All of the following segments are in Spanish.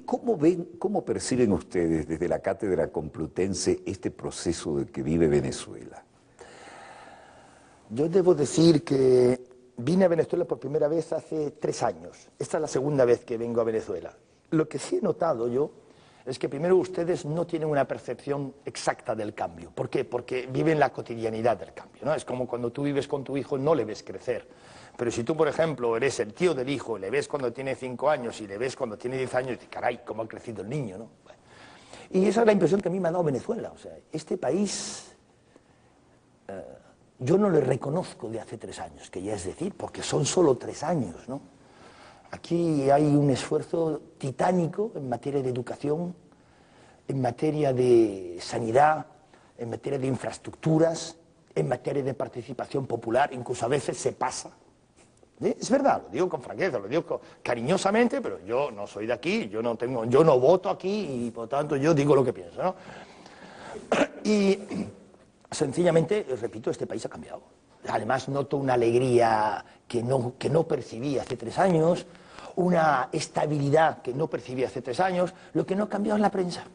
¿Cómo ven, cómo perciben ustedes desde la Cátedra Complutense este proceso que vive Venezuela? Yo debo decir que vine a Venezuela por primera vez hace 3 años. Esta es la segunda vez que vengo a Venezuela. Lo que sí he notado yo es que primero ustedes no tienen una percepción exacta del cambio. ¿Por qué? Porque viven la cotidianidad del cambio, ¿no? Es como cuando tú vives con tu hijo, no le ves crecer. Pero si tú, por ejemplo, eres el tío del hijo, le ves cuando tiene 5 años y le ves cuando tiene 10 años, y dices, caray, cómo ha crecido el niño, ¿no? Bueno. Y esa es la impresión que a mí me ha dado Venezuela. O sea, este país, yo no le reconozco de hace 3 años, que ya es decir, porque son solo 3 años, ¿no? Aquí hay un esfuerzo titánico en materia de educación, en materia de sanidad, en materia de infraestructuras, en materia de participación popular, incluso a veces se pasa. Es verdad, lo digo con franqueza, lo digo cariñosamente, pero yo no soy de aquí, yo no voto aquí y por tanto yo digo lo que pienso, ¿no? Y sencillamente, repito, este país ha cambiado. Además noto una alegría que no percibí hace 3 años, una estabilidad que no percibí hace 3 años. Lo que no ha cambiado es la prensa.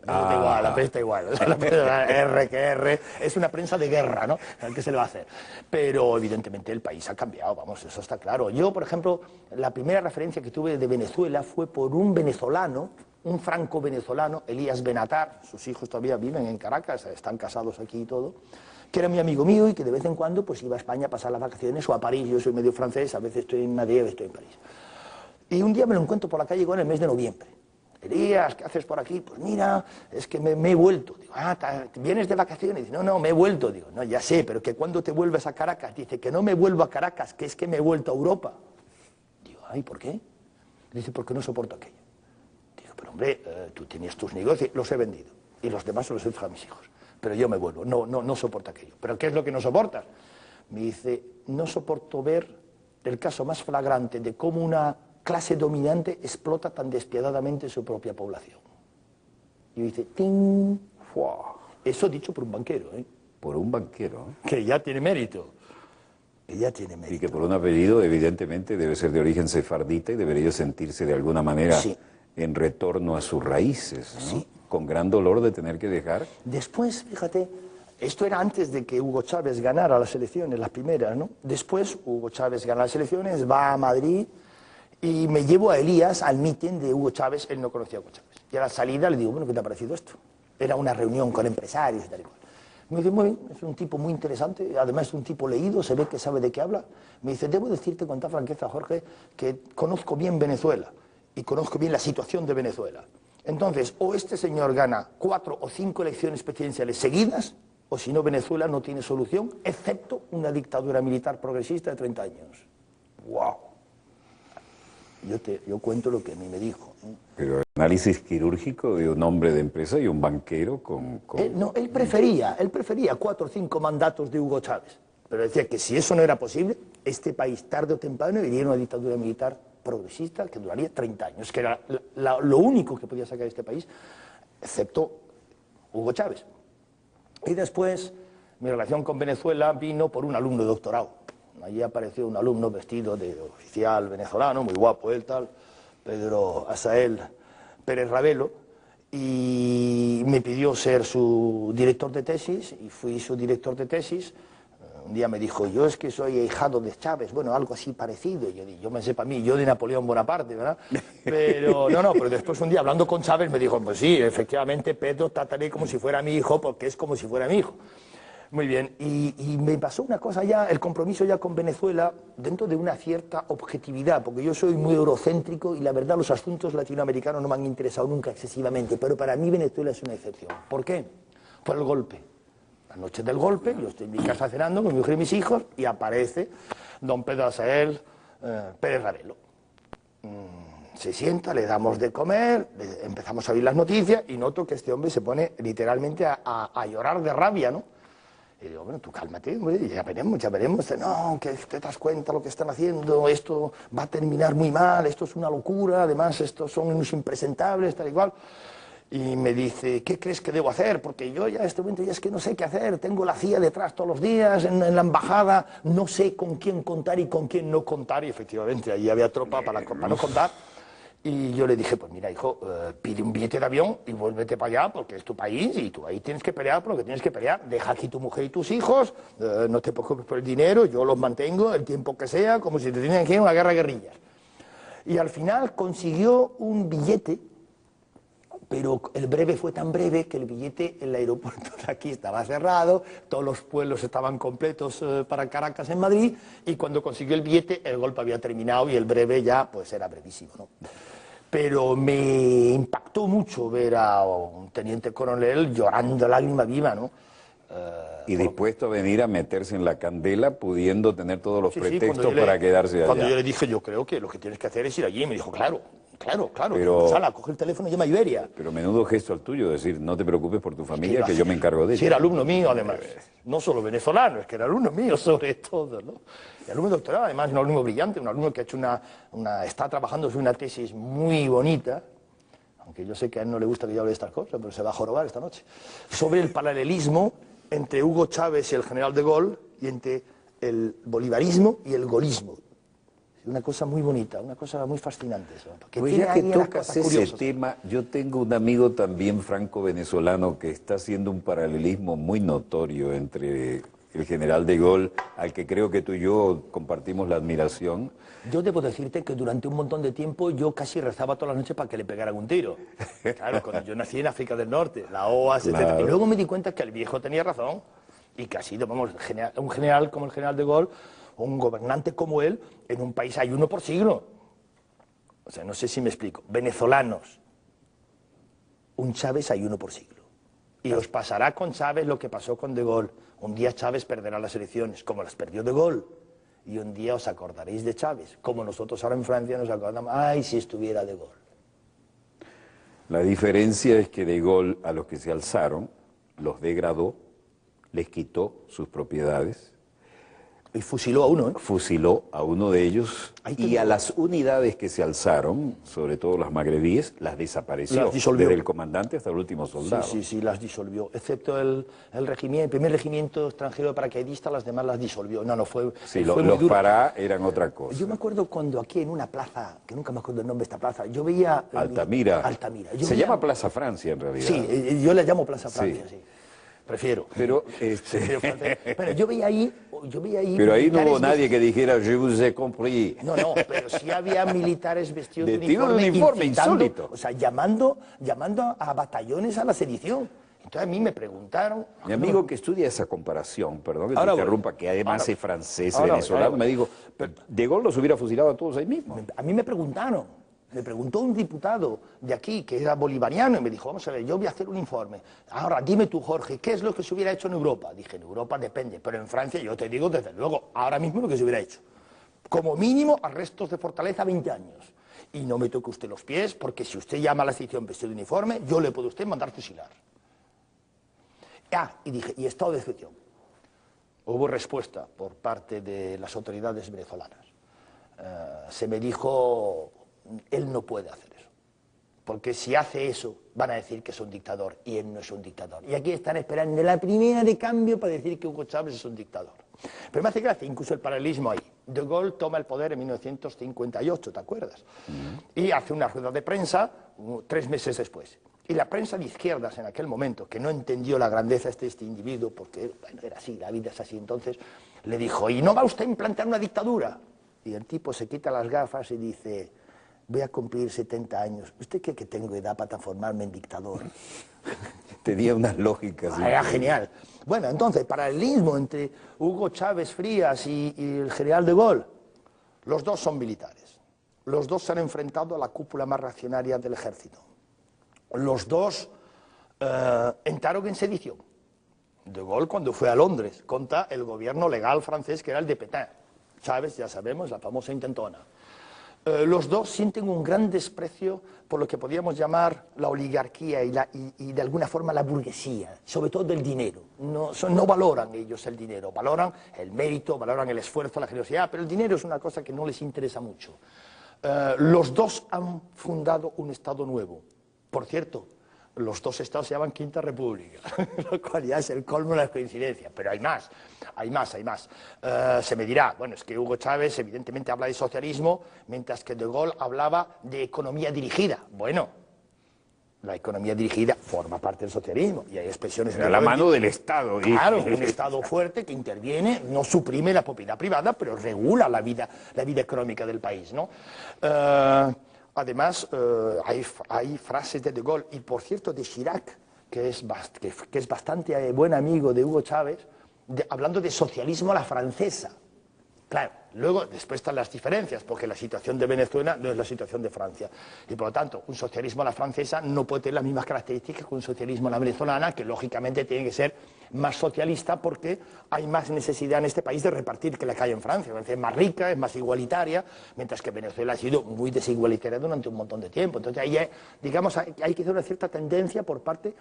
Igual, la prensa está igual. La prensa, R que R, es una prensa de guerra, ¿no? ¿Qué se le va a hacer? Pero evidentemente el país ha cambiado, vamos, eso está claro. Yo, por ejemplo, la primera referencia que tuve de Venezuela fue por un venezolano, un franco-venezolano, Elías Benatar, sus hijos todavía viven en Caracas, están casados aquí y todo, que era mi amigo mío y que de vez en cuando pues iba a España a pasar las vacaciones o a París. Yo soy medio francés, a veces estoy en Madrid, a veces estoy en París. Y un día me lo encuentro por la calle con el mes de noviembre. Elías, ¿qué haces por aquí? Pues mira, es que me he vuelto. Digo, ¿vienes de vacaciones? Dice, no, me he vuelto. Digo, no, ya sé, pero que cuando te vuelves a Caracas. Dice, que no me vuelvo a Caracas, que es que me he vuelto a Europa. Digo, ay, ¿por qué? Dice, porque no soporto aquello. Digo, pero hombre, tú tenías tus negocios, los he vendido. Y los demás se los he dejado a mis hijos. Pero yo me vuelvo, no soporto aquello. ¿Pero qué es lo que no soportas? Me dice, no soporto ver el caso más flagrante de cómo una clase dominante explota tan despiadadamente su propia población. Y dice, ¡ting! ¡Fua! Eso dicho por un banquero, ¿eh? Por un banquero. Que ya tiene mérito. Que ya tiene mérito. Y que por un apellido, evidentemente, debe ser de origen sefardita y debería sentirse de alguna manera en retorno a sus raíces, ¿no? Sí. Con gran dolor de tener que dejar. Después, fíjate, esto era antes de que Hugo Chávez ganara las elecciones, las primeras, ¿no? Después, Hugo Chávez gana las elecciones, va a Madrid y me llevo a Elías al mitin de Hugo Chávez. Él no conocía a Hugo Chávez. Y a la salida le digo, bueno, ¿qué te ha parecido esto? Era una reunión con empresarios y tal y cual. Me dice, muy bien, es un tipo muy interesante, además es un tipo leído, se ve que sabe de qué habla. Me dice, debo decirte con toda franqueza, Jorge, que conozco bien Venezuela y conozco bien la situación de Venezuela. Entonces, o este señor gana 4 o 5 elecciones presidenciales seguidas, o si no, Venezuela no tiene solución, excepto una dictadura militar progresista de 30 años. ¡Wow! Yo cuento lo que a mí me dijo, ¿eh? Pero el análisis quirúrgico de un hombre de empresa y un banquero con... Él prefería 4 o 5 mandatos de Hugo Chávez, pero decía que si eso no era posible, este país tarde o temprano iría a una dictadura militar progresista que duraría 30 años, que era lo único que podía sacar este país, excepto Hugo Chávez. Y después, mi relación con Venezuela vino por un alumno de doctorado. Allí apareció un alumno vestido de oficial venezolano, muy guapo él, tal, Pedro Asael Pérez Ravelo, y me pidió ser su director de tesis, y fui su director de tesis. Un día me dijo, yo es que soy ahijado de Chávez, bueno, algo así parecido. Y yo me sé para mí, yo de Napoleón Bonaparte, ¿verdad? Pero pero después un día hablando con Chávez me dijo, pues sí, efectivamente, Pedro, trataré como si fuera mi hijo, porque es como si fuera mi hijo. Muy bien, y me pasó una cosa ya, el compromiso ya con Venezuela, dentro de una cierta objetividad, porque yo soy muy eurocéntrico y la verdad los asuntos latinoamericanos no me han interesado nunca excesivamente, pero para mí Venezuela es una excepción. ¿Por qué? Por el golpe. La noche del golpe, yo estoy en mi casa cenando con mi mujer y mis hijos y aparece don Pedro Asael Pérez Ravelo. Se sienta, le damos de comer, empezamos a oír las noticias y noto que este hombre se pone literalmente a llorar de rabia, ¿no? Y digo, bueno, tú cálmate, hombre, ya veremos. No, que te das cuenta lo que están haciendo, esto va a terminar muy mal, esto es una locura, además estos son unos impresentables, tal y cual. Y me dice, ¿qué crees que debo hacer? Porque yo ya en este momento ya es que no sé qué hacer, tengo la CIA detrás todos los días, en la embajada, no sé con quién contar y con quién no contar, y efectivamente, ahí había tropa para no contar. Y yo le dije, pues mira, hijo, pide un billete de avión y vuélvete para allá porque es tu país y tú ahí tienes que pelear por lo que tienes que pelear. Deja aquí tu mujer y tus hijos, no te preocupes por el dinero, yo los mantengo el tiempo que sea, como si te tenían que ir a una guerra de guerrillas. Y al final consiguió un billete, pero el breve fue tan breve que el billete, el aeropuerto de aquí estaba cerrado, todos los vuelos estaban completos para Caracas en Madrid, y cuando consiguió el billete el golpe había terminado y el breve ya pues era brevísimo, ¿no? Pero me impactó mucho ver a un teniente coronel llorando lágrima viva, ¿no? Y dispuesto a venir a meterse en la candela, pudiendo tener todos los pretextos para quedarse allá. Cuando yo le dije, yo creo que lo que tienes que hacer es ir allí, me dijo, claro, pero, Sala, coge el teléfono y llama a Iberia. Pero menudo gesto al tuyo, decir, no te preocupes por tu familia, que yo me encargo de ella. Sí, era alumno mío, además. No solo venezolano, es que era alumno mío, sobre todo, ¿no? Y alumno doctorado, además, un alumno brillante, un alumno que ha hecho está trabajando sobre una tesis muy bonita, aunque yo sé que a él no le gusta que yo hable de estas cosas, pero se va a jorobar esta noche, sobre el paralelismo entre Hugo Chávez y el general de Gaulle, y entre el bolivarismo y el golismo. Una cosa muy bonita, una cosa muy fascinante. Pues ya que tocas ese tema, yo tengo un amigo también franco-venezolano que está haciendo un paralelismo muy notorio entre el general de Gaulle, al que creo que tú y yo compartimos la admiración. Yo debo decirte que durante un montón de tiempo yo casi rezaba todas las noches para que le pegaran un tiro. Claro, cuando yo nací en África del Norte, la OAS, etc. Claro. Y luego me di cuenta que el viejo tenía razón y que ha sido, vamos, un general como el general de Gaulle, un gobernante como él, en un país hay uno por siglo. O sea, no sé si me explico. Venezolanos, un Chávez hay uno por siglo. Y os pasará con Chávez lo que pasó con De Gaulle. Un día Chávez perderá las elecciones, como las perdió De Gaulle. Y un día os acordaréis de Chávez, como nosotros ahora en Francia nos acordamos, ay, si estuviera De Gaulle. La diferencia es que De Gaulle, a los que se alzaron, los degradó, les quitó sus propiedades. Y fusiló a uno, ¿eh? Fusiló a uno de ellos y a las unidades que se alzaron, sobre todo las magrebíes, las desapareció. Las disolvió. Desde el comandante hasta el último soldado. Sí, las disolvió. Excepto el primer regimiento extranjero de paracaidistas, las demás las disolvió. No, fue. Sí, fue los Pará eran otra cosa. Yo me acuerdo cuando aquí en una plaza, que nunca me acuerdo el nombre de esta plaza, yo veía. Altamira. Se llama Plaza Francia en realidad. Sí, yo la llamo Plaza Francia, sí. Prefiero. Pero, pero yo veía ahí. Pero ahí no hubo nadie que dijera, je vous ai compris. No, pero sí había militares vestidos de uniforme insólito. O sea, llamando a batallones a la sedición. Entonces a mí me preguntaron... Mi amigo que estudia esa comparación, perdón que te interrumpa, que además es francés, venezolano, me dijo, De Gaulle los hubiera fusilado a todos ahí mismo. A mí me preguntaron. Me preguntó un diputado de aquí, que era bolivariano, y me dijo, vamos a ver, yo voy a hacer un informe. Ahora, dime tú, Jorge, ¿qué es lo que se hubiera hecho en Europa? Dije, en Europa depende, pero en Francia yo te digo, desde luego, ahora mismo lo que se hubiera hecho. Como mínimo, arrestos de Fortaleza 20 años. Y no me toque usted los pies, porque si usted llama a la sección vestido de uniforme, yo le puedo a usted mandar fusilar. Y dije, y estado de excepción. Hubo respuesta por parte de las autoridades venezolanas. Se me dijo... Él no puede hacer eso, porque si hace eso van a decir que es un dictador y él no es un dictador. Y aquí están esperando la primera de cambio para decir que Hugo Chávez es un dictador. Pero me hace gracia incluso el paralelismo ahí. De Gaulle toma el poder en 1958, ¿te acuerdas? Y hace una rueda de prensa 3 meses después. Y la prensa de izquierdas en aquel momento, que no entendió la grandeza de este individuo, porque bueno, era así, la vida es así, entonces le dijo, ¿y no va usted a implantar una dictadura? Y el tipo se quita las gafas y dice... Voy a cumplir 70 años. ¿Usted cree que tengo edad para transformarme en dictador? Tenía unas lógicas. Era genial. Bueno, entonces, paralelismo entre Hugo Chávez Frías y el general de Gaulle. Los dos son militares. Los dos se han enfrentado a la cúpula más reaccionaria del ejército. Los dos entraron en sedición. De Gaulle, cuando fue a Londres, contra el gobierno legal francés, que era el de Pétain. Chávez, ya sabemos, la famosa intentona. Los dos sienten un gran desprecio por lo que podríamos llamar la oligarquía y de alguna forma la burguesía, sobre todo del dinero. No valoran ellos el dinero, valoran el mérito, valoran el esfuerzo, la generosidad, pero el dinero es una cosa que no les interesa mucho. Los dos han fundado un Estado nuevo. Por cierto, los dos estados se llaman Quinta República, lo cual ya es el colmo de las coincidencias, pero hay más. Se me dirá, bueno, es que Hugo Chávez evidentemente habla de socialismo, mientras que De Gaulle hablaba de economía dirigida. Bueno, la economía dirigida forma parte del socialismo y hay expresiones... De la mano del Estado. Claro, un Estado fuerte que interviene, no suprime la propiedad privada, pero regula la vida económica del país, ¿no? Además, hay frases de Gaulle, y por cierto de Chirac, que es bastante buen amigo de Hugo Chávez, hablando de socialismo a la francesa. Claro, luego después están las diferencias, porque la situación de Venezuela no es la situación de Francia. Y por lo tanto, un socialismo a la francesa no puede tener las mismas características que un socialismo a la venezolana, que lógicamente tiene que ser más socialista porque hay más necesidad en este país de repartir que la que hay en Francia. Francia es más rica, es más igualitaria, mientras que Venezuela ha sido muy desigualitaria durante un montón de tiempo. Entonces ahí, digamos, hay que hacer una cierta tendencia por parte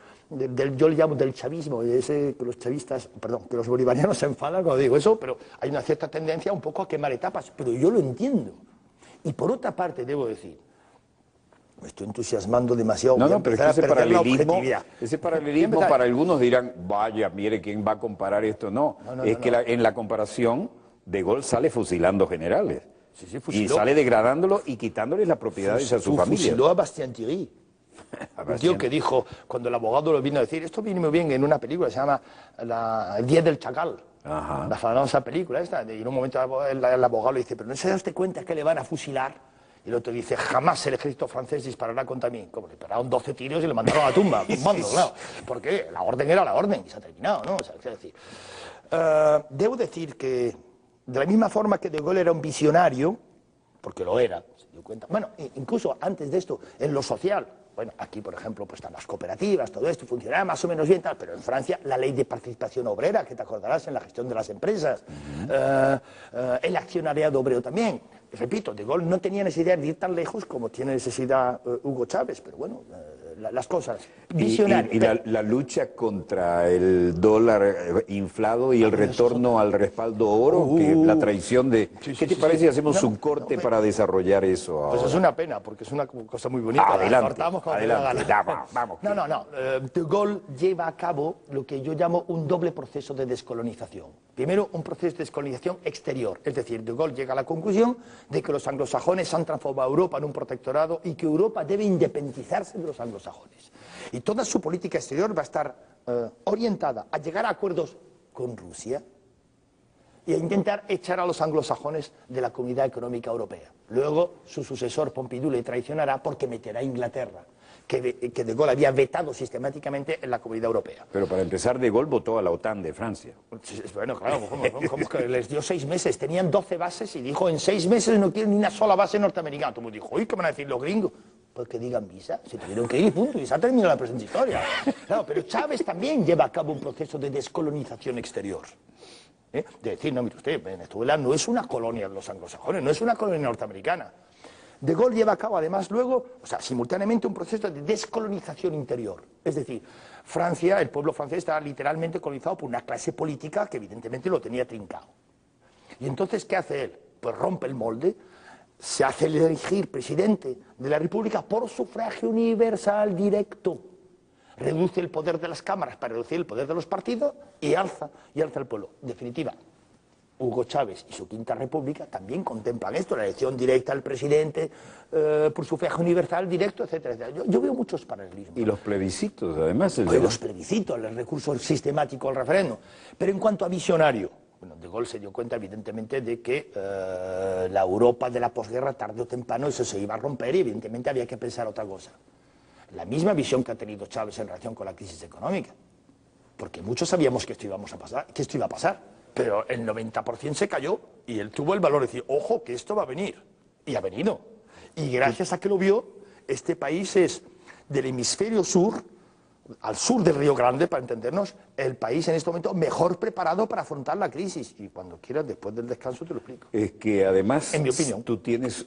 yo le llamo del chavismo, que los chavistas, perdón, que los bolivarianos se enfadan cuando digo eso, pero hay una cierta tendencia un poco a quemar etapas, pero yo lo entiendo. Y por otra parte, debo decir, me estoy entusiasmando demasiado. No, pero es que ese paralelismo para algunos dirán, vaya, mire, ¿quién va a comparar esto? No, en la comparación, De Gaulle sale fusilando generales. Sí, y sale degradándolo y quitándoles las propiedades a su familia. Fusiló a Bastien Thierry. Un tío que dijo, cuando el abogado lo vino a decir, esto viene muy bien en una película, se llama El Día del Chacal. Ajá. La famosa película esta, y en un momento el abogado le dice, pero ¿no se da usted cuenta que le van a fusilar? Y el otro dice, jamás el ejército francés disparará contra mí. Como le pegaron 12 tiros y le mandaron a la tumba, tumbando, claro. Porque la orden era la orden y se ha terminado, ¿no? O sea, es decir, debo decir que, de la misma forma que De Gaulle era un visionario, porque lo era, se dio cuenta, bueno, incluso antes de esto, en lo social, bueno, aquí, por ejemplo, pues están las cooperativas, todo esto funcionaba más o menos bien, tal, pero en Francia la ley de participación obrera, que te acordarás en la gestión de las empresas, el accionariado obrero también. Repito, De Gaulle no tenía necesidad de ir tan lejos como tiene necesidad Hugo Chávez, pero bueno, las cosas. Visionario. Y la lucha contra el dólar inflado y el retorno al respaldo oro, que la traición de... ¿Qué te parece si hacemos un corte para desarrollar eso ahora? Pues es una pena, porque es una cosa muy bonita. Adelante, vamos. No. De Gaulle lleva a cabo lo que yo llamo un doble proceso de descolonización. Primero, un proceso de descolonización exterior, es decir, De Gaulle llega a la conclusión de que los anglosajones han transformado a Europa en un protectorado y que Europa debe independizarse de los anglosajones. Y toda su política exterior va a estar orientada a llegar a acuerdos con Rusia y a intentar echar a los anglosajones de la Comunidad Económica Europea. Luego, su sucesor Pompidou le traicionará porque meterá a Inglaterra, que De Gaulle había vetado sistemáticamente en la Comunidad Europea. Pero para empezar, De Gaulle votó a la OTAN de Francia. Bueno, claro, ¿cómo que les dio 6 meses? Tenían 12 bases y dijo, en 6 meses no quieren ni una sola base norteamericana. Todo el mundo dijo, uy, ¿qué van a decir los gringos? Pues que digan visa, se tuvieron que ir y punto, y se ha terminado la presente historia. Claro, pero Chávez también lleva a cabo un proceso de descolonización exterior. De decir, no, mire usted, Venezuela no es una colonia de los anglosajones, no es una colonia norteamericana. De Gaulle lleva a cabo además luego, simultáneamente un proceso de descolonización interior. Es decir, Francia, el pueblo francés estaba literalmente colonizado por una clase política que evidentemente lo tenía trincado. Y entonces, ¿qué hace él? Pues rompe el molde, se hace elegir presidente de la República por sufragio universal directo. Reduce el poder de las cámaras para reducir el poder de los partidos y alza el pueblo. En definitiva, Hugo Chávez y su Quinta República también contemplan esto, la elección directa del presidente por sufragio universal directo, etcétera, etcétera. Yo veo muchos paralelismos. Y los plebiscitos, además. Los plebiscitos, el recurso sistemático al referéndum. Pero en cuanto a visionario, bueno, De Gaulle se dio cuenta evidentemente de que la Europa de la posguerra tarde o temprano eso se iba a romper y evidentemente había que pensar otra cosa. La misma visión que ha tenido Chávez en relación con la crisis económica. Porque muchos sabíamos que esto iba a pasar. Pero el 90% se cayó y él tuvo el valor de decir, ojo, que esto va a venir. Y ha venido. Y gracias a que lo vio, este país es del hemisferio sur, al sur del Río Grande, para entendernos, el país en este momento mejor preparado para afrontar la crisis. Y cuando quieras, después del descanso, te lo explico. Es que además, en mi opinión, tú tienes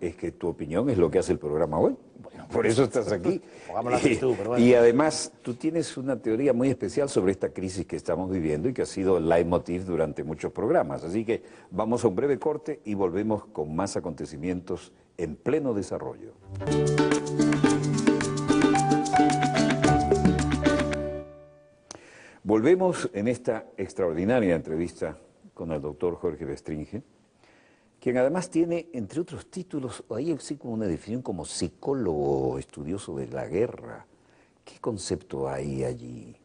es que tu opinión es lo que hace el programa hoy. Bueno, por eso estás aquí. Tú, pero bueno. Y además, tú tienes una teoría muy especial sobre esta crisis que estamos viviendo y que ha sido el leitmotiv durante muchos programas. Así que vamos a un breve corte y volvemos con más acontecimientos en pleno desarrollo. Volvemos en esta extraordinaria entrevista con el doctor Jorge Bestringe, quien además tiene, entre otros títulos, ahí sí como una definición como psicólogo estudioso de la guerra. ¿Qué concepto hay allí?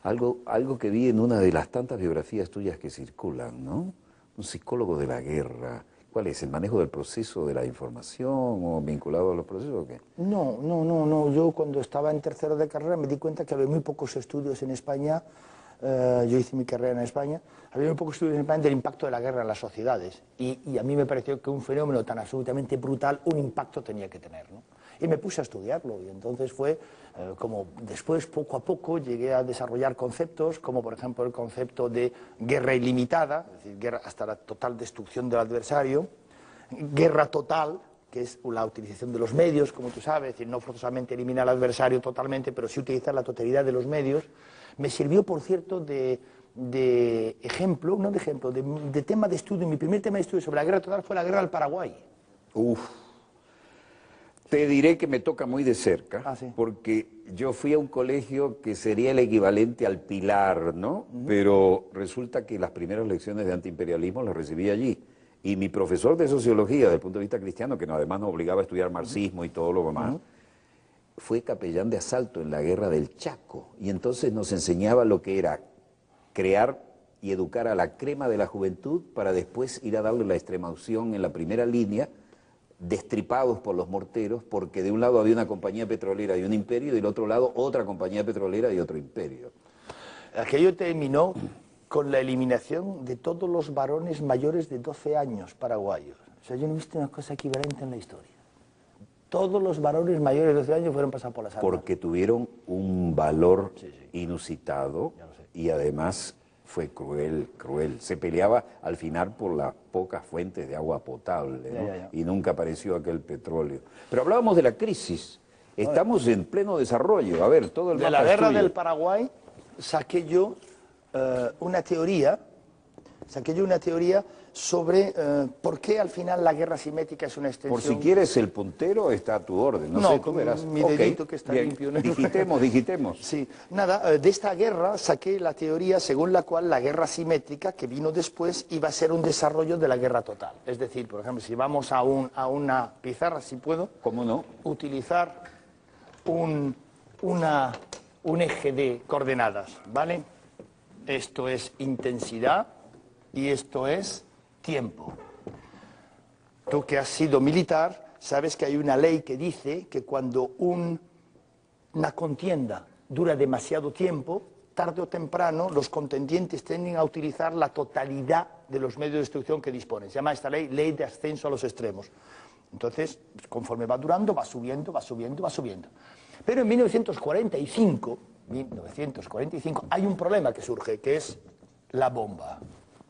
Algo que vi en una de las tantas biografías tuyas que circulan, ¿no? Un psicólogo de la guerra. ¿Cuál es? ¿El manejo del proceso de la información o vinculado a los procesos o qué? No. Yo cuando estaba en tercero de carrera me di cuenta que había muy pocos estudios en España. Yo hice mi carrera en España. Había muy pocos estudios en España del impacto de la guerra en las sociedades. Y a mí me pareció que un fenómeno tan absolutamente brutal, un impacto tenía que tener, ¿no? Y me puse a estudiarlo. Y entonces fue como después, poco a poco, llegué a desarrollar conceptos, como por ejemplo el concepto de guerra ilimitada, es decir, guerra hasta la total destrucción del adversario, guerra total, que es la utilización de los medios, como tú sabes, es decir, no forzosamente eliminar al adversario totalmente, pero sí utilizar la totalidad de los medios. Me sirvió, por cierto, de ejemplo, no de ejemplo, de tema de estudio. Mi primer tema de estudio sobre la guerra total fue la guerra del Paraguay. Te diré que me toca muy de cerca, sí. Porque yo fui a un colegio que sería el equivalente al Pilar, ¿no? Pero resulta que las primeras lecciones de antiimperialismo las recibí allí. Y mi profesor de sociología, desde el punto de vista cristiano, que además nos obligaba a estudiar marxismo y todo lo demás, fue capellán de asalto en la guerra del Chaco. Y entonces nos enseñaba lo que era crear y educar a la crema de la juventud para después ir a darle la extremaunción en la primera línea, destripados por los morteros, porque de un lado había una compañía petrolera y un imperio, y del otro lado otra compañía petrolera y otro imperio. Aquello terminó con la eliminación de todos los varones mayores de 12 años paraguayos. O sea, yo no he visto una cosa equivalente en la historia. Todos los varones mayores de 12 años fueron pasados por las armas. Porque tuvieron un valor inusitado y además fue cruel. Se peleaba al final por las pocas fuentes de agua potable, ¿no? Y nunca apareció aquel petróleo. Pero hablábamos de la crisis. Estamos en pleno desarrollo. A ver, todo el mapa de la guerra es tuyo. del Paraguay saqué yo una teoría sobre por qué al final la guerra simétrica es una extensión. Por si quieres el puntero está a tu orden, no sé, tú verás. Mi dedito que está limpio. Digitemos. Sí, nada, de esta guerra saqué la teoría según la cual la guerra simétrica que vino después iba a ser un desarrollo de la guerra total. Es decir, por ejemplo, si vamos a una pizarra, si puedo, ¿cómo no? Utilizar un eje de coordenadas, ¿vale? Esto es intensidad y esto es tiempo. Tú que has sido militar, sabes que hay una ley que dice que cuando una contienda dura demasiado tiempo, tarde o temprano los contendientes tienden a utilizar la totalidad de los medios de destrucción que disponen. Se llama esta ley de ascenso a los extremos. Entonces, conforme va durando, va subiendo. Pero en 1945 hay un problema que surge, que es la bomba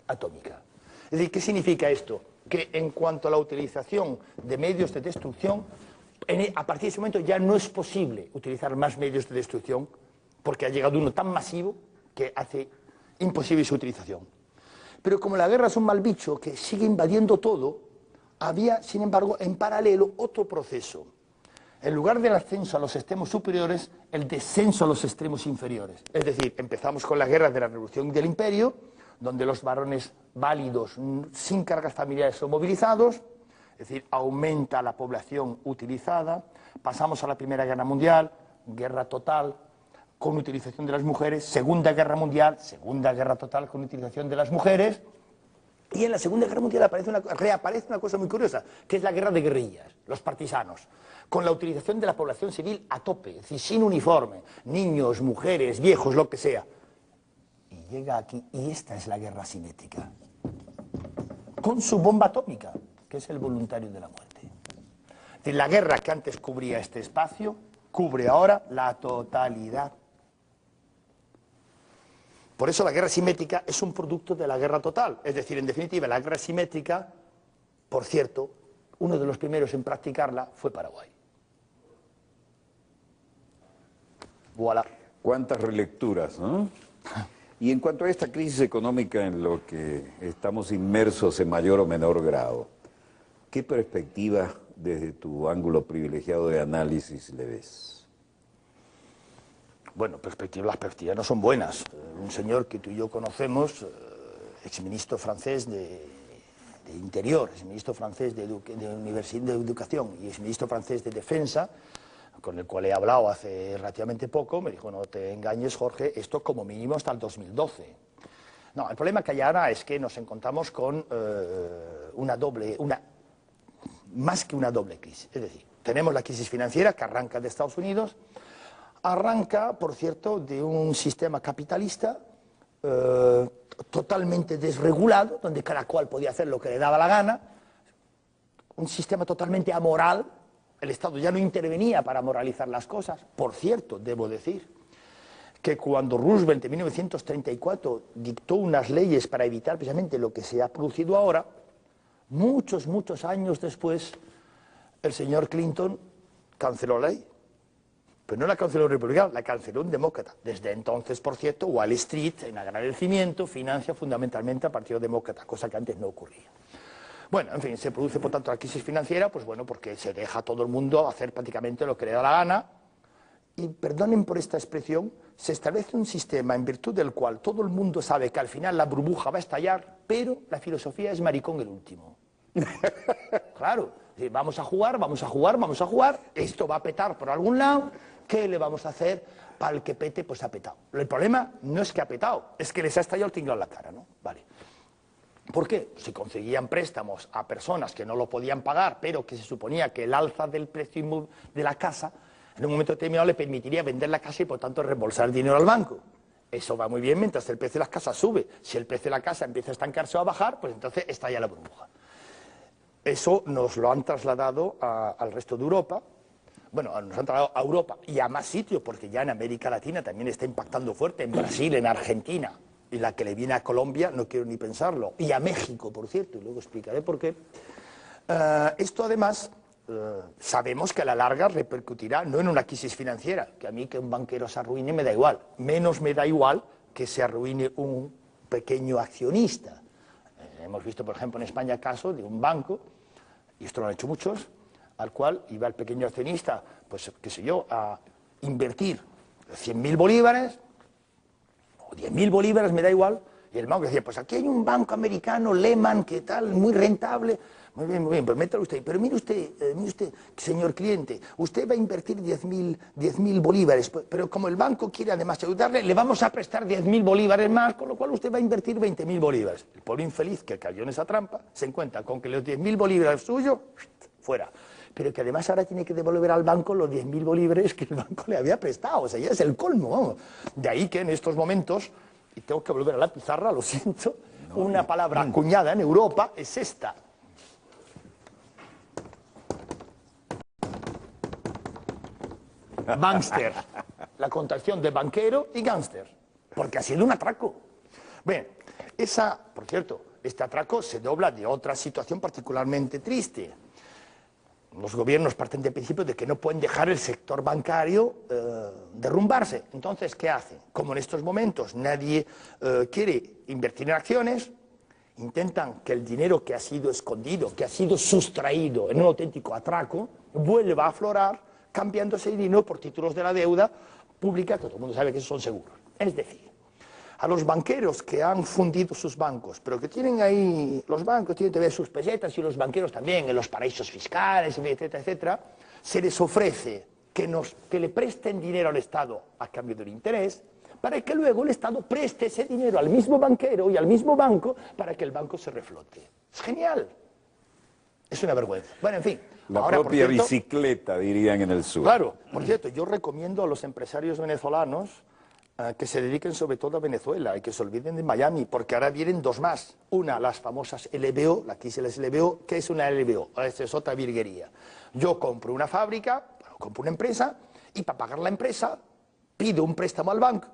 atómica. Es decir, ¿qué significa esto? Que en cuanto a la utilización de medios de destrucción, a partir de ese momento ya no es posible utilizar más medios de destrucción, porque ha llegado uno tan masivo que hace imposible su utilización. Pero como la guerra es un mal bicho que sigue invadiendo todo, había, sin embargo, en paralelo otro proceso. En lugar del ascenso a los extremos superiores, el descenso a los extremos inferiores. Es decir, empezamos con la guerra de la Revolución y del Imperio, donde los varones válidos, sin cargas familiares, son movilizados, es decir, aumenta la población utilizada. Pasamos a la Primera Guerra Mundial, guerra total, con utilización de las mujeres. Segunda Guerra Mundial, segunda guerra total con utilización de las mujeres. Y en la Segunda Guerra Mundial reaparece una cosa muy curiosa, que es la guerra de guerrillas, los partisanos, con la utilización de la población civil a tope, es decir, sin uniforme, niños, mujeres, viejos, lo que sea. Y llega aquí, y esta es la guerra simétrica, con su bomba atómica, que es el voluntario de la muerte. Es decir, la guerra que antes cubría este espacio, cubre ahora la totalidad. Por eso la guerra simétrica es un producto de la guerra total. Es decir, en definitiva, la guerra simétrica, por cierto, uno de los primeros en practicarla fue Paraguay. Voilà. Cuántas relecturas, ¿no? Y en cuanto a esta crisis económica en lo que estamos inmersos en mayor o menor grado, ¿qué perspectiva desde tu ángulo privilegiado de análisis le ves? Bueno, las perspectivas no son buenas. Un señor que tú y yo conocemos, exministro francés de Interior, exministro francés de Universidad de Educación y exministro francés de Defensa, con el cual he hablado hace relativamente poco, me dijo, no te engañes, Jorge, esto como mínimo hasta el 2012. No, el problema que hay ahora es que nos encontramos con más que una doble crisis. Es decir, tenemos la crisis financiera que arranca de Estados Unidos, arranca, por cierto, de un sistema capitalista totalmente desregulado, donde cada cual podía hacer lo que le daba la gana, un sistema totalmente amoral. El Estado ya no intervenía para moralizar las cosas. Por cierto, debo decir que cuando Roosevelt en 1934 dictó unas leyes para evitar precisamente lo que se ha producido ahora, muchos años después, el señor Clinton canceló la ley. Pero no la canceló un republicano, la canceló un demócrata. Desde entonces, por cierto, Wall Street, en agradecimiento, financia fundamentalmente al Partido Demócrata, cosa que antes no ocurría. Bueno, en fin, se produce por tanto la crisis financiera, pues bueno, porque se deja a todo el mundo hacer prácticamente lo que le da la gana, y perdonen por esta expresión, se establece un sistema en virtud del cual todo el mundo sabe que al final la burbuja va a estallar, pero la filosofía es maricón el último. Claro, vamos a jugar, esto va a petar por algún lado, ¿qué le vamos a hacer? Para el que pete, pues ha petado. El problema no es que ha petado, es que les ha estallado el tinglado en la cara, ¿no? Vale. ¿Por qué? Se conseguían préstamos a personas que no lo podían pagar, pero que se suponía que el alza del precio de la casa en un momento determinado le permitiría vender la casa y por tanto reembolsar el dinero al banco. Eso va muy bien mientras el precio de las casas sube. Si el precio de la casa empieza a estancarse o a bajar, pues entonces estalla la burbuja. Eso nos lo han trasladado al resto de Europa. Bueno, nos han trasladado a Europa y a más sitios, porque ya en América Latina también está impactando fuerte, en Brasil, en Argentina, y la que le viene a Colombia, no quiero ni pensarlo, y a México, por cierto, y luego explicaré por qué. Esto además sabemos que a la larga repercutirá no en una crisis financiera, que a mí que un banquero se arruine me da igual, menos me da igual que se arruine un pequeño accionista. Hemos visto, por ejemplo, en España caso de un banco, y esto lo han hecho muchos, al cual iba el pequeño accionista, pues qué sé yo, a invertir 100.000 bolívares, o 10.000 bolívares, me da igual, y el banco decía, pues aquí hay un banco americano, Lehman, que tal, muy rentable, muy bien, pues métalo usted, pero mire usted, señor cliente, usted va a invertir 10.000 bolívares, pero como el banco quiere además ayudarle, le vamos a prestar 10.000 bolívares más, con lo cual usted va a invertir 20.000 bolívares. El pobre infeliz que cayó en esa trampa se encuentra con que los 10.000 bolívares suyos, fuera. Pero que además ahora tiene que devolver al banco los 10.000 bolívares que el banco le había prestado. O sea, ya es el colmo, vamos. De ahí que en estos momentos, y tengo que volver a la pizarra, lo siento, una palabra acuñada en Europa es esta. Bankster. La contracción de banquero y gángster. Porque ha sido un atraco. Bien, por cierto, este atraco se dobla de otra situación particularmente triste. Los gobiernos parten del principio de que no pueden dejar el sector bancario derrumbarse. Entonces, ¿qué hacen? Como en estos momentos nadie quiere invertir en acciones, intentan que el dinero que ha sido escondido, que ha sido sustraído en un auténtico atraco, vuelva a aflorar, cambiando ese dinero por títulos de la deuda pública, que todo el mundo sabe que son seguros. Es decir, a los banqueros que han fundido sus bancos, pero que tienen ahí, los bancos tienen que ver sus pesetas y los banqueros también en los paraísos fiscales, etcétera, etcétera, se les ofrece que le presten dinero al Estado a cambio de un interés, para que luego el Estado preste ese dinero al mismo banquero y al mismo banco para que el banco se reflote. Es genial. Es una vergüenza. Bueno, en fin. La propia bicicleta, dirían en el sur. Claro. Por cierto, yo recomiendo a los empresarios venezolanos que se dediquen sobre todo a Venezuela y que se olviden de Miami, porque ahora vienen dos más. Una, las famosas LBO, la crisis de las LBO. ¿Qué es una LBO? Esta es otra virguería. Yo compro una fábrica, compro una empresa, y para pagar la empresa pido un préstamo al banco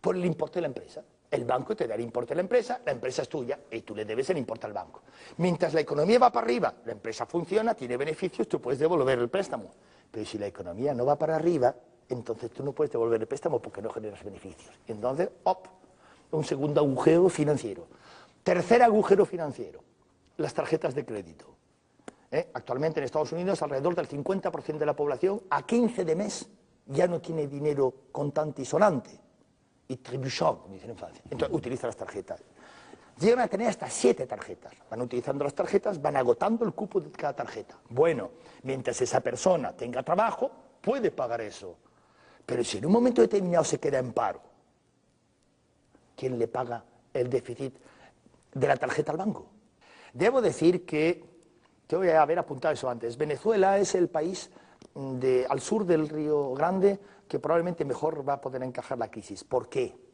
por el importe de la empresa. El banco te da el importe de la empresa es tuya y tú le debes el importe al banco. Mientras la economía va para arriba, la empresa funciona, tiene beneficios, tú puedes devolver el préstamo. Pero si la economía no va para arriba, entonces tú no puedes devolver el préstamo porque no generas beneficios. Y entonces, un segundo agujero financiero. Tercer agujero financiero, las tarjetas de crédito. Actualmente en Estados Unidos alrededor del 50% de la población a 15 de mes ya no tiene dinero contante y sonante, y trébuchant, como dicen en Francia, entonces utiliza las tarjetas. Llegan a tener hasta 7 tarjetas. Van utilizando las tarjetas, van agotando el cupo de cada tarjeta. Bueno, mientras esa persona tenga trabajo, puede pagar eso. Pero si en un momento determinado se queda en paro, ¿quién le paga el déficit de la tarjeta al banco? Debo decir que, te voy a haber apuntado eso antes, Venezuela es el país al sur del Río Grande que probablemente mejor va a poder encajar la crisis. ¿Por qué?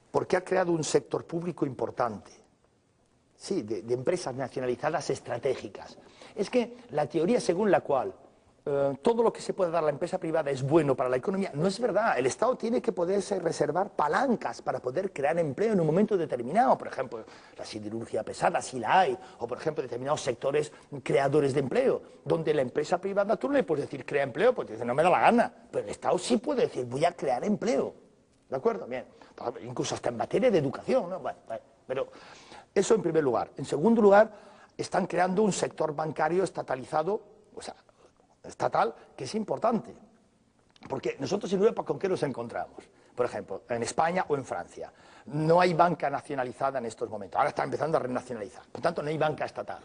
Porque ha creado un sector público importante, sí, de empresas nacionalizadas estratégicas. Es que la teoría según la cual todo lo que se puede dar a la empresa privada es bueno para la economía, no es verdad. El Estado tiene que poderse reservar palancas para poder crear empleo en un momento determinado. Por ejemplo, la siderurgia pesada, si la hay, o por ejemplo, determinados sectores creadores de empleo, donde la empresa privada tú no le puedes decir crea empleo, porque dice no me da la gana, pero el Estado sí puede decir voy a crear empleo. ¿De acuerdo? Bien. Incluso hasta en materia de educación, ¿no? Bueno, pero eso en primer lugar. En segundo lugar, están creando un sector bancario estatalizado, o sea, estatal, que es importante. Porque nosotros en Europa, ¿con qué nos encontramos? Por ejemplo, en España o en Francia. No hay banca nacionalizada en estos momentos. Ahora está empezando a renacionalizar. Por tanto, no hay banca estatal.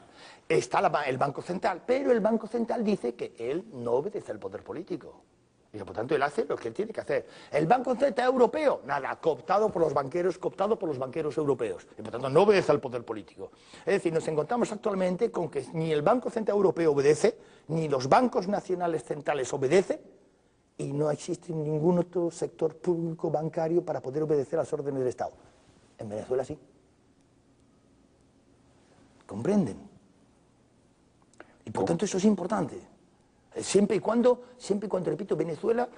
Está el Banco Central, pero el Banco Central dice que él no obedece al poder político. Y por tanto, él hace lo que él tiene que hacer. El Banco Central Europeo, nada, cooptado por los banqueros europeos. Y por tanto, no obedece al poder político. Es decir, nos encontramos actualmente con que ni el Banco Central Europeo obedece, ni los bancos nacionales centrales obedecen, y no existe ningún otro sector público bancario para poder obedecer a las órdenes del Estado. En Venezuela sí. ¿Comprenden? Y por tanto, eso es importante. Siempre y cuando, repito, Venezuela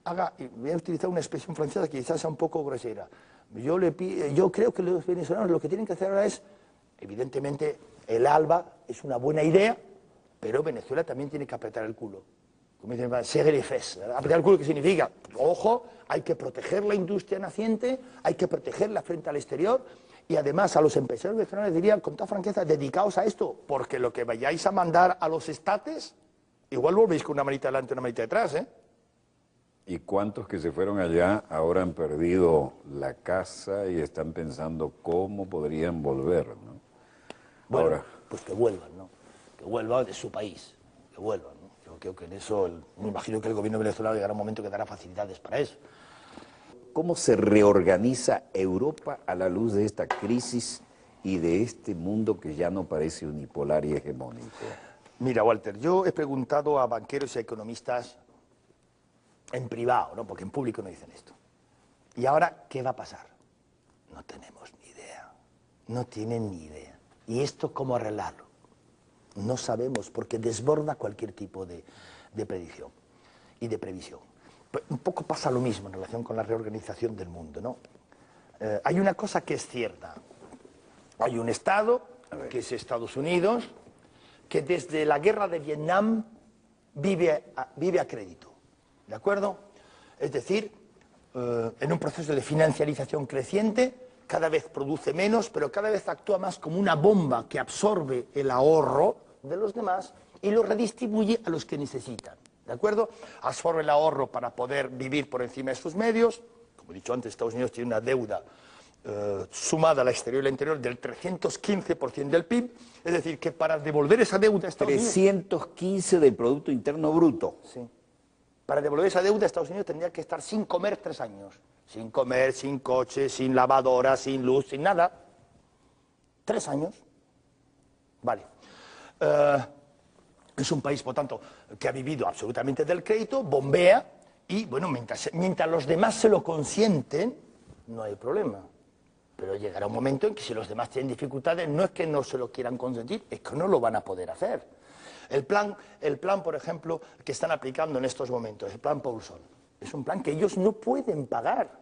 haga, y voy a utilizar una expresión francesa que quizás sea un poco grosera, yo creo que los venezolanos lo que tienen que hacer ahora es, evidentemente, el ALBA es una buena idea, pero Venezuela también tiene que apretar el culo. Como dicen, serrer les fesses. Apretar el culo, ¿qué significa? Ojo, hay que proteger la industria naciente, hay que protegerla frente al exterior, y además a los empresarios venezolanos les diría, con toda franqueza, dedicaos a esto, porque lo que vayáis a mandar a los estates, igual volvéis con una manita adelante y una manita detrás, ¿eh? ¿Y cuántos que se fueron allá ahora han perdido la casa y están pensando cómo podrían volver, ¿no? Bueno, ahora, pues que vuelvan, ¿no? Que vuelvan de su país, que vuelvan, ¿no? Yo creo que en eso, me imagino que el gobierno venezolano llegará un momento que dará facilidades para eso. ¿cómo se reorganiza Europa a la luz de esta crisis y de este mundo que ya no parece unipolar y hegemónico? Mira, Walter, yo he preguntado a banqueros y a economistas en privado, ¿no? Porque en público no dicen esto. ¿Y ahora qué va a pasar? No tenemos ni idea. No tienen ni idea. ¿Y esto cómo arreglarlo? No sabemos, porque desborda cualquier tipo de predicción y de previsión. Un poco pasa lo mismo en relación con la reorganización del mundo, ¿no? Hay una cosa que es cierta. Hay un Estado, que es Estados Unidos, que desde la guerra de Vietnam vive a crédito, ¿de acuerdo? Es decir, en un proceso de financiarización creciente, cada vez produce menos, pero cada vez actúa más como una bomba que absorbe el ahorro de los demás y lo redistribuye a los que necesitan, ¿de acuerdo? Absorbe el ahorro para poder vivir por encima de sus medios. Como he dicho antes, Estados Unidos tiene una deuda sumada al exterior y al interior del 315% del PIB, es decir, que para devolver esa deuda a Estados Unidos... 315 del Producto Interno Bruto. Sí. Para devolver esa deuda a Estados Unidos tendría que estar sin comer 3 años. Sin comer, sin coche, sin lavadora, sin luz, sin nada. 3 años. Vale. Es un país, por tanto, que ha vivido absolutamente del crédito, bombea, y, bueno, mientras los demás se lo consienten, no hay problema. Pero llegará un momento en que si los demás tienen dificultades, no es que no se lo quieran consentir, es que no lo van a poder hacer. El plan, por ejemplo, que están aplicando en estos momentos, el plan Paulson, es un plan que ellos no pueden pagar.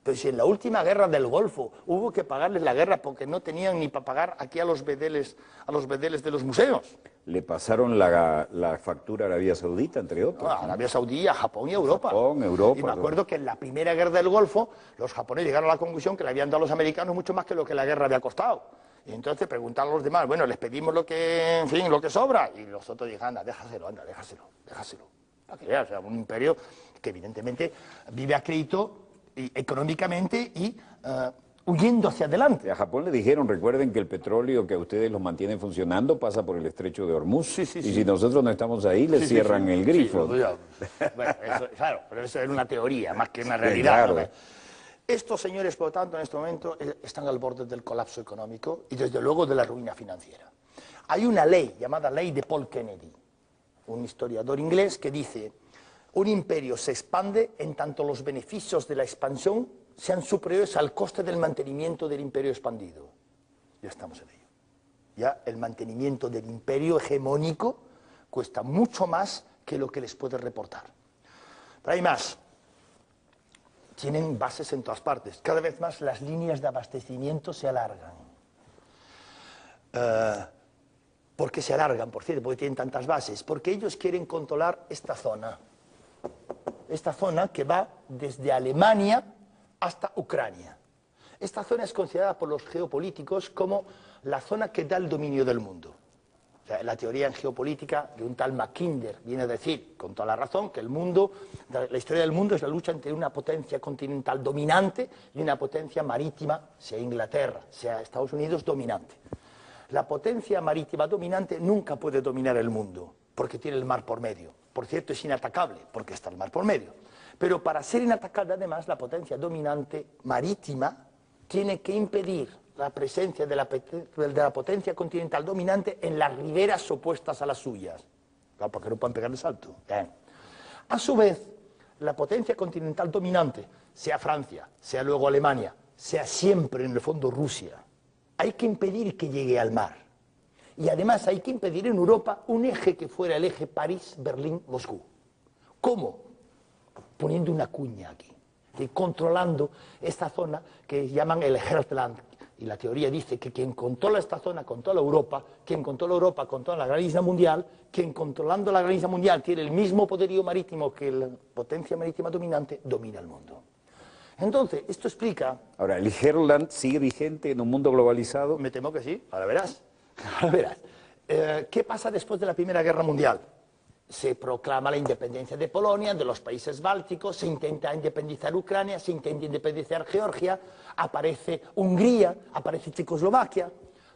Pero si en la última guerra del Golfo hubo que pagarles la guerra porque no tenían ni para pagar aquí a los bedeles de los museos. Le pasaron la factura a Arabia Saudita, entre otros. A Arabia Saudí, a Japón y a Europa. Japón, Europa. Y me acuerdo que en la primera guerra del Golfo, los japoneses llegaron a la conclusión que le habían dado a los americanos mucho más que lo que la guerra había costado. Y entonces preguntaron a los demás, bueno, les pedimos lo que sobra. Y los otros dijeron, anda, déjaselo. Para que veas, o sea, un imperio que evidentemente vive a crédito económicamente y huyendo hacia adelante. A Japón le dijeron, recuerden que el petróleo que a ustedes los mantiene funcionando pasa por el estrecho de Hormuz. Y si nosotros no estamos ahí, les cierran el grifo. Bueno, eso, claro, pero eso era una teoría más que una realidad. Claro. ¿No? Estos señores, por lo tanto, en este momento están al borde del colapso económico y desde luego de la ruina financiera. Hay una ley llamada ley de Paul Kennedy, un historiador inglés, que dice: un imperio se expande en tanto los beneficios de la expansión sean superiores al coste del mantenimiento del imperio expandido. Ya estamos en ello. Ya el mantenimiento del imperio hegemónico cuesta mucho más que lo que les puede reportar. Pero hay más. Tienen bases en todas partes. Cada vez más las líneas de abastecimiento se alargan. ¿Por qué se alargan? Por cierto, porque tienen tantas bases. Porque ellos quieren controlar esta zona. Esta zona que va desde Alemania hasta Ucrania. Esta zona es considerada por los geopolíticos como la zona que da el dominio del mundo. O sea, la teoría en geopolítica de un tal Mackinder viene a decir, con toda la razón, que el mundo, la historia del mundo es la lucha entre una potencia continental dominante y una potencia marítima, sea Inglaterra, sea Estados Unidos, dominante. La potencia marítima dominante nunca puede dominar el mundo, porque tiene el mar por medio. Por cierto, es inatacable, porque está el mar por medio. Pero para ser inatacable, además, la potencia dominante marítima tiene que impedir la presencia de la potencia continental dominante en las riberas opuestas a las suyas. Claro, porque no pueden pegar el salto. A su vez, la potencia continental dominante, sea Francia, sea luego Alemania, sea siempre en el fondo Rusia, hay que impedir que llegue al mar. Y además hay que impedir en Europa un eje que fuera el eje París-Berlín-Moscú. ¿Cómo? Poniendo una cuña aquí, controlando esta zona que llaman el Heartland. Y la teoría dice que quien controla esta zona controla Europa, quien controla Europa controla la gran isla mundial, quien controlando la gran isla mundial tiene el mismo poderío marítimo que la potencia marítima dominante, domina el mundo. Entonces, esto explica... Ahora, ¿el Heartland sigue vigente en un mundo globalizado? Me temo que sí, ahora verás. Ahora verás. ¿Qué pasa después de la Primera Guerra Mundial? Se proclama la independencia de Polonia, de los países bálticos, se intenta independizar Ucrania, se intenta independizar Georgia, aparece Hungría, aparece Checoslovaquia.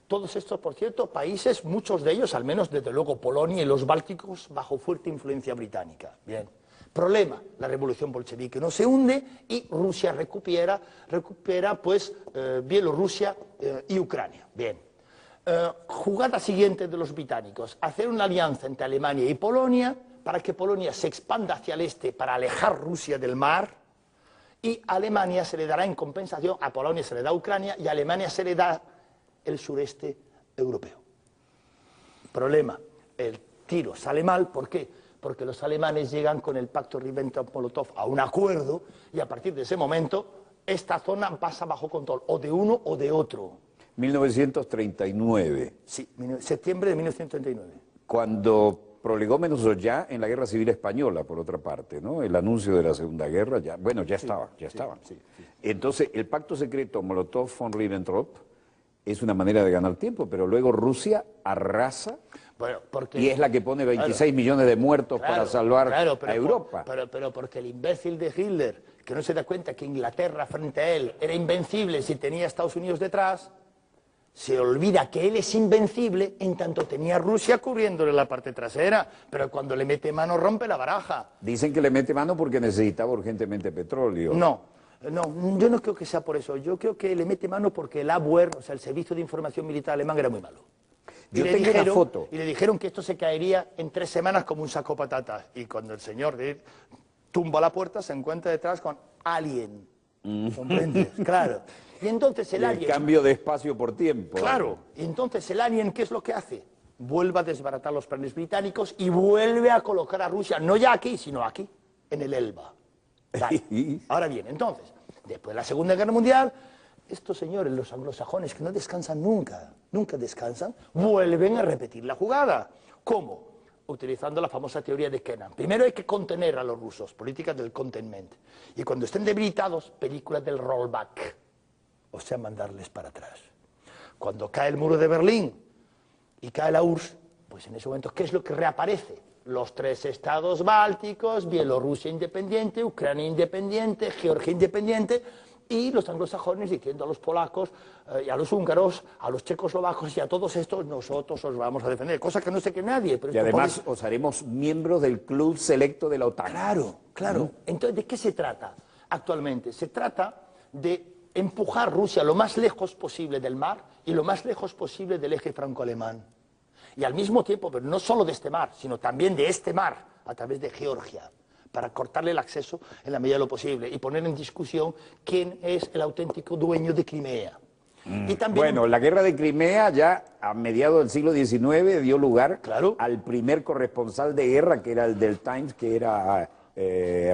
Todos estos, por cierto, países, muchos de ellos, al menos desde luego Polonia y los bálticos, bajo fuerte influencia británica. Bien. Problema, la revolución bolchevique no se hunde y Rusia recupera pues Bielorrusia y Ucrania. Bien. Jugada siguiente de los británicos, hacer una alianza entre Alemania y Polonia para que Polonia se expanda hacia el este para alejar Rusia del mar, y a Alemania se le dará en compensación, a Polonia se le da Ucrania y a Alemania se le da el sureste europeo. Problema, el tiro sale mal, ¿por qué? Porque los alemanes llegan con el pacto Ribbentrop-Molotov a un acuerdo y a partir de ese momento esta zona pasa bajo control o de uno o de otro. 1939. Sí, septiembre de 1939. Cuando prolegómenos ya en la Guerra Civil Española, por otra parte, ¿no? El anuncio de la Segunda Guerra, ya estaba. Sí. Entonces, el pacto secreto Molotov-von Ribbentrop es una manera de ganar tiempo, pero luego Rusia arrasa y es la que pone 26 millones de muertos para salvar a Europa. Pero porque el imbécil de Hitler, que no se da cuenta que Inglaterra frente a él era invencible si tenía a Estados Unidos detrás, se olvida que él es invencible en tanto tenía a Rusia cubriéndole la parte trasera, pero cuando le mete mano rompe la baraja. Dicen que le mete mano porque necesitaba urgentemente petróleo. No, yo no creo que sea por eso. Yo creo que le mete mano porque el Abwehr, o sea, el Servicio de Información Militar alemán, era muy malo. Yo tengo una foto. Y le dijeron que esto se caería en 3 semanas como un saco de patatas. Y cuando el señor tumba la puerta, se encuentra detrás con Alien. ¿Comprendes? Claro. Y entonces el Alien... cambio de espacio por tiempo. Claro. Y entonces el Alien, ¿qué es lo que hace? Vuelve a desbaratar los planes británicos y vuelve a colocar a Rusia, no ya aquí, sino aquí, en el Elba. Vale. Ahora bien, entonces, después de la Segunda Guerra Mundial, estos señores, los anglosajones, que no descansan nunca descansan, vuelven a repetir la jugada. ¿Cómo? Utilizando la famosa teoría de Kennan. Primero hay que contener a los rusos, política del containment. Y cuando estén debilitados, película del rollback. O sea, mandarles para atrás. Cuando cae el muro de Berlín y cae la URSS, pues en ese momento, ¿qué es lo que reaparece? los 3 estados bálticos, Bielorrusia independiente, Ucrania independiente, Georgia independiente, y los anglosajones diciendo a los polacos y a los húngaros, a los checoslovacos y a todos estos, nosotros os vamos a defender, cosa que no sé que nadie. Pero y además os haremos miembros del club selecto de la OTAN. Claro, claro. Entonces, ¿de qué se trata actualmente? Se trata de empujar Rusia lo más lejos posible del mar y lo más lejos posible del eje franco-alemán. Y al mismo tiempo, pero no solo de este mar, sino también de este mar, a través de Georgia, para cortarle el acceso en la medida de lo posible y poner en discusión quién es el auténtico dueño de Crimea. Y también, bueno, la guerra de Crimea ya a mediados del siglo XIX dio lugar al primer corresponsal de guerra, que era el del Times, que era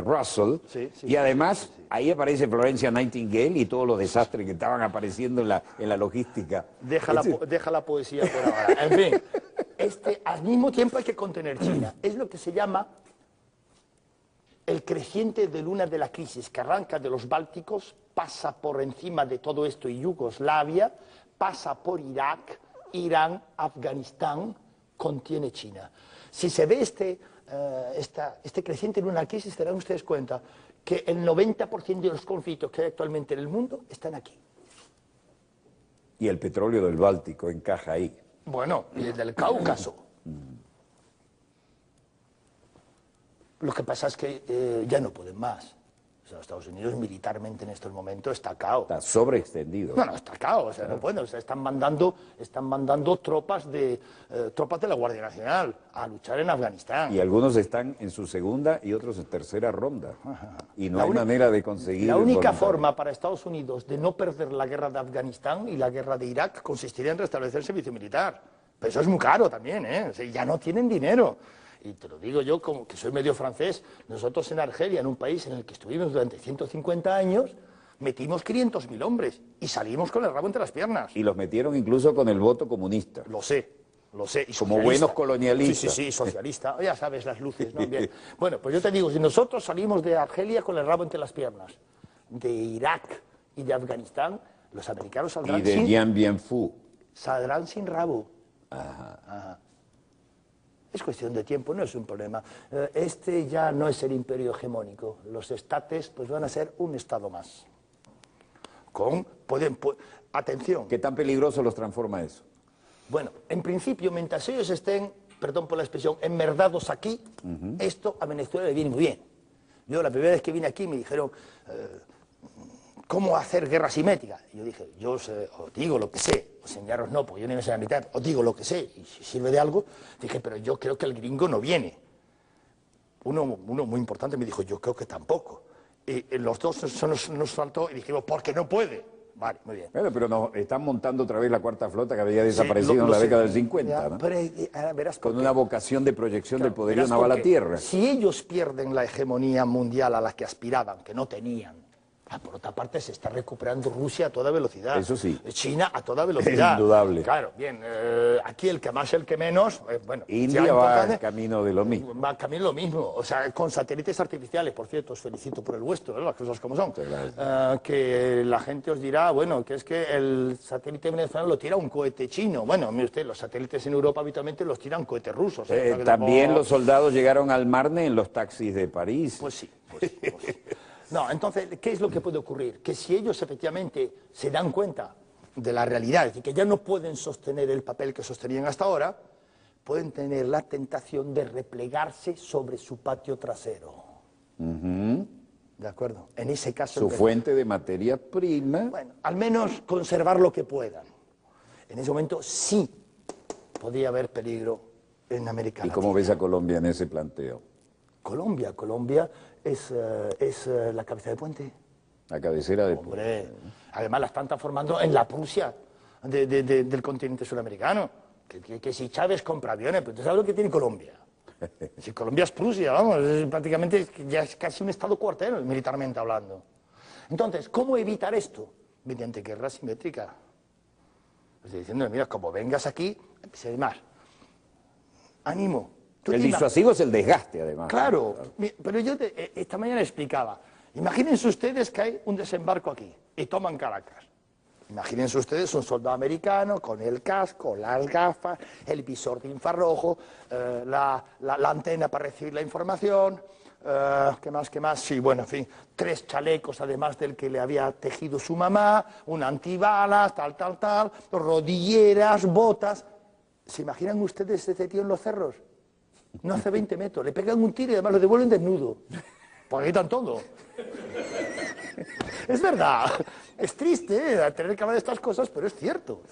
Russell, y además ahí aparece Florencia Nightingale y todos los desastres que estaban apareciendo en la logística. Deja la poesía por ahora. En fin, al mismo tiempo hay que contener China. Es lo que se llama el creciente de luna de la crisis, que arranca de los Bálticos, pasa por encima de todo esto y Yugoslavia, pasa por Irak, Irán, Afganistán, contiene China. Si se ve este creciente luna de la crisis, se darán ustedes cuenta que el 90% de los conflictos que hay actualmente en el mundo están aquí. Y el petróleo del Báltico encaja ahí. Bueno, y el del Cáucaso. Lo que pasa es que ya no pueden más. O sea, Estados Unidos militarmente en estos momentos está cao. Está sobreextendido. No, está cao, o sea, no pueden. O sea, están mandando tropas de la Guardia Nacional a luchar en Afganistán. Y algunos están en su segunda y otros en tercera ronda. Y no hay manera de conseguir... La única forma para Estados Unidos de no perder la guerra de Afganistán y la guerra de Irak consistiría en restablecer el servicio militar. Pero eso es muy caro también, ¿eh? O sea, ya no tienen dinero. Y te lo digo yo, como que soy medio francés, nosotros en Argelia, en un país en el que estuvimos durante 150 años, metimos 500.000 hombres y salimos con el rabo entre las piernas. Y los metieron incluso con el voto comunista. Lo sé. Y como buenos colonialistas. Sí, socialista. Ya sabes las luces, ¿no? Bien. Bueno, pues yo te digo, si nosotros salimos de Argelia con el rabo entre las piernas, de Irak y de Afganistán, los americanos saldrán y de Dien Bien Phu. Saldrán sin rabo. Ajá. Es cuestión de tiempo, no es un problema. Este ya no es el imperio hegemónico. Los estates pues van a ser un estado más. Atención. ¿Qué tan peligroso los transforma eso? Bueno, en principio, mientras ellos estén, perdón por la expresión, enmerdados aquí, esto a Venezuela le viene muy bien. Yo la primera vez que vine aquí me dijeron, ¿cómo hacer guerra simétrica? Y yo dije, yo os digo lo que sé, os enseñaros no, porque yo no me sé la mitad, os digo lo que sé, y si sirve de algo, dije, pero yo creo que el gringo no viene. Uno muy importante me dijo, yo creo que tampoco. Y los dos nos faltó y dijimos, porque no puede. Vale, muy bien. Bueno, pero nos están montando otra vez la cuarta flota que había desaparecido en la década del 50, ya, ¿no? Pero, verás con una vocación de proyección del poderío naval a tierra. Si ellos pierden la hegemonía mundial a la que aspiraban, que no tenían, por otra parte, se está recuperando Rusia a toda velocidad. Eso sí. China a toda velocidad. Indudable. Claro, bien. Aquí el que más, el que menos. Bueno, India va camino de lo mismo. Va camino de lo mismo. O sea, con satélites artificiales, por cierto, os felicito por el vuestro, las cosas como son. Que la gente os dirá, bueno, que es que el satélite venezolano lo tira un cohete chino. Bueno, mire usted, los satélites en Europa habitualmente los tiran cohetes rusos. También los soldados llegaron al Marne en los taxis de París. Pues sí. No, entonces, ¿qué es lo que puede ocurrir? Que si ellos efectivamente se dan cuenta de la realidad, es decir, que ya no pueden sostener el papel que sostenían hasta ahora, pueden tener la tentación de replegarse sobre su patio trasero. ¿De acuerdo? En ese caso... Su fuente de materia prima. Bueno, al menos conservar lo que puedan. En ese momento sí podría haber peligro en América Latina. ¿Y cómo ves a Colombia en ese planteo? Colombia es la cabeza de puente. La cabecera de puente. Además la están transformando en la Prusia del continente sudamericano. Que si Chávez compra aviones, pero ¿tú sabes lo que tiene Colombia? Si Colombia es Prusia, vamos, prácticamente ya es casi un estado cuartel, militarmente hablando. Entonces, ¿cómo evitar esto? Mediante guerra simétrica. Estoy diciendo, mira, como vengas aquí, más. Ánimo. El disuasivo es el desgaste, además. Claro, pero yo esta mañana explicaba. Imagínense ustedes que hay un desembarco aquí y toman Caracas. Imagínense ustedes un soldado americano con el casco, las gafas, el visor de infrarrojo, la antena para recibir la información, ¿qué más? Sí, bueno, en fin, 3 chalecos además del que le había tejido su mamá, un antibalas, tal, rodilleras, botas. ¿Se imaginan ustedes este tío en los cerros? No hace 20 metros, le pegan un tiro y además lo devuelven desnudo. Porque quitan todo. Es verdad, es triste tener que hablar de estas cosas, pero es cierto.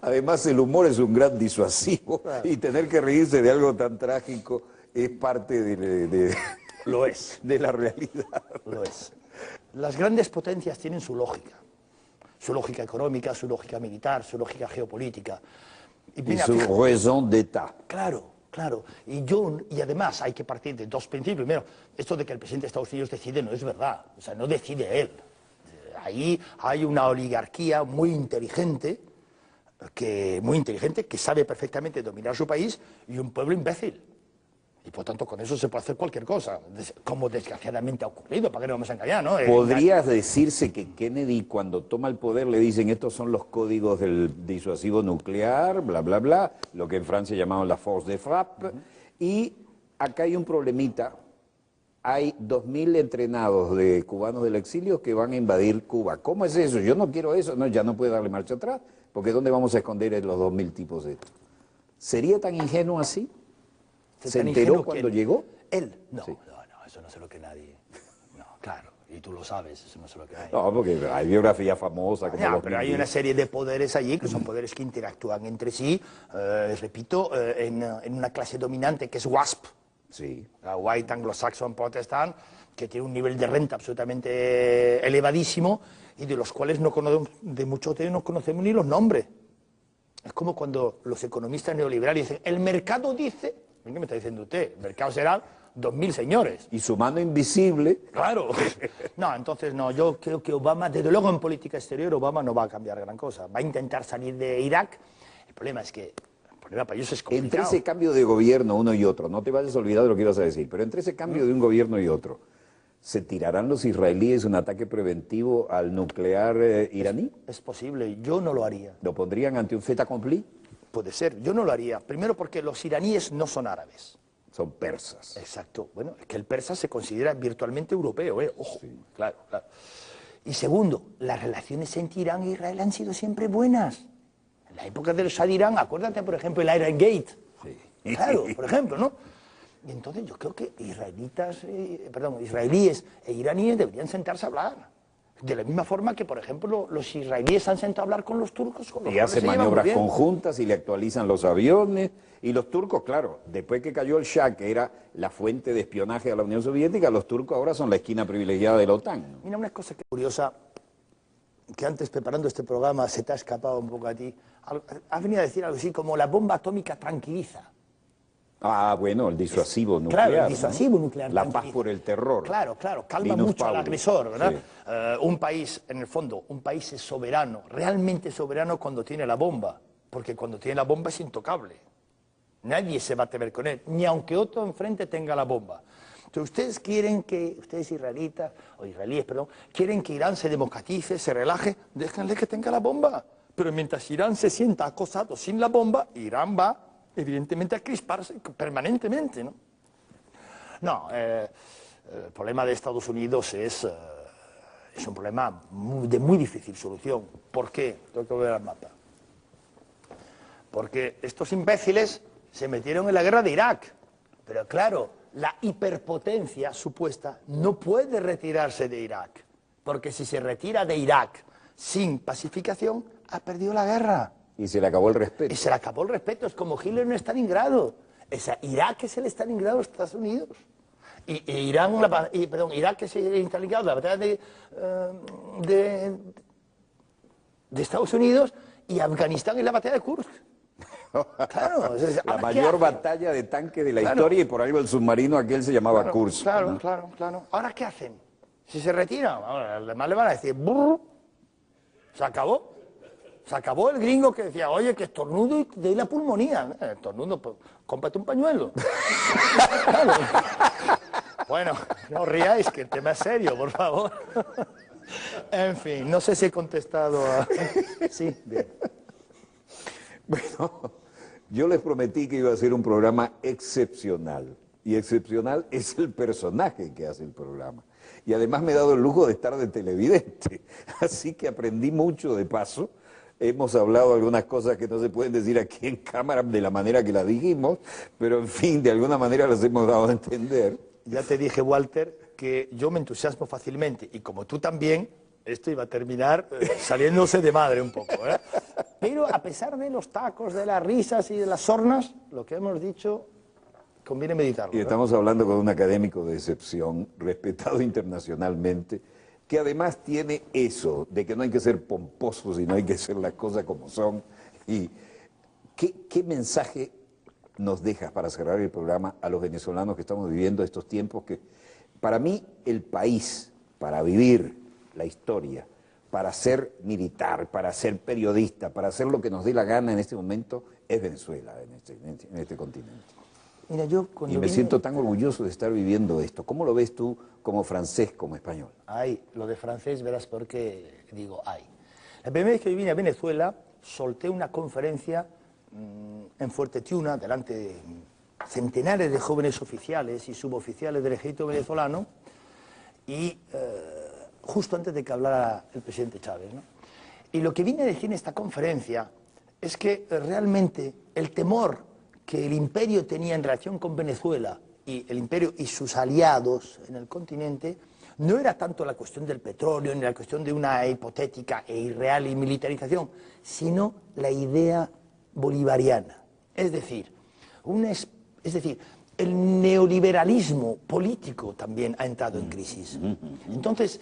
Además, el humor es un gran disuasivo y tener que reírse de algo tan trágico es parte Lo es. de la realidad. Lo es. Las grandes potencias tienen su lógica económica, su lógica militar, su lógica geopolítica. Y su raison d'État. Claro. Y además hay que partir de 2 principios. Primero, esto de que el presidente de Estados Unidos decide no es verdad. O sea, no decide él. Ahí hay una oligarquía muy inteligente que sabe perfectamente dominar su país y un pueblo imbécil. Y por tanto, con eso se puede hacer cualquier cosa, como desgraciadamente ha ocurrido, para que no vamos a engañar, ¿no? ¿Podría decirse que Kennedy, cuando toma el poder, le dicen estos son los códigos del disuasivo nuclear, bla, bla, bla, lo que en Francia llamaban la force de frappe, y acá hay un problemita, hay 2.000 entrenados de cubanos del exilio que van a invadir Cuba. ¿Cómo es eso? Yo no quiero eso, no, ya no puede darle marcha atrás, porque ¿dónde vamos a esconder los 2.000 tipos de esto? ¿Sería tan ingenuo así? ¿Se enteró cuando llegó? Él. No, eso no es lo que nadie... No, claro, y tú lo sabes, eso no es lo que nadie... No, porque hay biografías famosas como pero hay una serie de poderes allí que son poderes que interactúan entre sí, repito, en una clase dominante que es WASP, sí, la White Anglo-Saxon Protestant, que tiene un nivel de renta absolutamente elevadísimo y de los cuales de muchos de ellos no conocemos ni los nombres. Es como cuando los economistas neoliberales dicen, el mercado dice... ¿Qué me está diciendo usted? El mercado será 2.000 señores. Y su mano invisible... Claro. No, entonces no, yo creo que Obama, desde luego en política exterior, Obama no va a cambiar gran cosa. Va a intentar salir de Irak. El problema es que, el problema para ellos es complicado. Entre ese cambio de gobierno uno y otro, no te vayas a olvidar de lo que ibas a decir, pero entre ese cambio de un gobierno y otro, ¿se tirarán los israelíes un ataque preventivo al nuclear iraní? Es posible, yo no lo haría. ¿Lo pondrían ante un fait accompli? Puede ser, yo no lo haría. Primero porque los iraníes no son árabes. Son persas. Exacto. Bueno, es que el persa se considera virtualmente europeo, ojo. Sí. Claro. Y segundo, las relaciones entre Irán e Israel han sido siempre buenas. En la época del Shah de Irán, acuérdate, por ejemplo, el Iran Gate. Sí. Claro, por ejemplo, ¿no? Y entonces yo creo que israelíes e iraníes deberían sentarse a hablar. De la misma forma que, por ejemplo, los israelíes han sentado a hablar con los turcos. Y hacen maniobras conjuntas y le actualizan los aviones. Y los turcos, claro, después que cayó el Shah, que era la fuente de espionaje de la Unión Soviética, los turcos ahora son la esquina privilegiada de la OTAN. Mira, una cosa que curiosa, que antes preparando este programa se te ha escapado un poco a ti. Has venido a decir algo así como la bomba atómica tranquiliza. Ah, bueno, el disuasivo nuclear. Claro, el disuasivo nuclear. La paz por el terror. Claro, calma mucho al agresor, ¿verdad? Sí. Un país, en el fondo, un país es soberano, realmente soberano cuando tiene la bomba, porque cuando tiene la bomba es intocable. Nadie se va a atrever con él, ni aunque otro enfrente tenga la bomba. Entonces, ustedes israelíes, quieren que Irán se democratice, se relaje, déjenle que tenga la bomba. Pero mientras Irán se sienta acosado sin la bomba, Irán va evidentemente a crisparse permanentemente, ¿no? No, el problema de Estados Unidos es un problema de muy difícil solución. ¿Por qué? Tengo que ver al mapa. Porque estos imbéciles se metieron en la guerra de Irak. Pero claro, la hiperpotencia supuesta no puede retirarse de Irak. Porque si se retira de Irak sin pacificación, ha perdido la guerra. Y se le acabó el respeto. Y se le acabó el respeto. Es como Hitler en Stalingrado. Irak es el Stalingrado de Estados Unidos. Irak es el Stalingrado, la batalla de Estados Unidos, y Afganistán es la batalla de Kursk. Claro, la mayor batalla de tanque de la historia, y por algo el submarino aquel se llamaba Kursk. Claro. ¿Ahora qué hacen? Si se retiran, además le van a decir, ¡brr! Se acabó. Se acabó el gringo que decía, oye, que estornudo y de la pulmonía. Estornudo, pues, cómprate un pañuelo. Claro. Bueno, no os riáis, que el tema es serio, por favor. En fin, no sé si he contestado a... Sí, bien. Bueno, yo les prometí que iba a hacer un programa excepcional. Y excepcional es el personaje que hace el programa. Y además me he dado el lujo de estar de televidente. Así que aprendí mucho de paso. Hemos hablado algunas cosas que no se pueden decir aquí en cámara de la manera que las dijimos, pero en fin, de alguna manera las hemos dado a entender. Ya te dije, Walter, que yo me entusiasmo fácilmente, y como tú también, esto iba a terminar saliéndose de madre un poco, ¿eh? Pero a pesar de los tacos, de las risas y de las sornas, lo que hemos dicho conviene meditarlo. Y estamos hablando con un académico de excepción, respetado internacionalmente, que además tiene eso, de que no hay que ser pomposos y no hay que hacer las cosas como son. ¿Y qué mensaje nos dejas para cerrar el programa a los venezolanos que estamos viviendo estos tiempos que, para mí, el país, para vivir la historia, para ser militar, para ser periodista, para hacer lo que nos dé la gana en este momento, es Venezuela, en este continente? Mira, yo y me siento tan orgulloso de estar viviendo esto. ¿Cómo lo ves tú como francés, como español? Ay, lo de francés verás por qué digo ay. La primera vez que vine a Venezuela, solté una conferencia en Fuerte Tiuna, delante de centenares de jóvenes oficiales y suboficiales del ejército venezolano, y justo antes de que hablara el presidente Chávez, ¿no? Y lo que vine a decir en esta conferencia es que realmente el temor que el imperio tenía en relación con Venezuela, y el imperio y sus aliados en el continente, no era tanto la cuestión del petróleo ni la cuestión de una hipotética e irreal militarización, sino la idea bolivariana. Es decir, el neoliberalismo político también ha entrado en crisis. Entonces,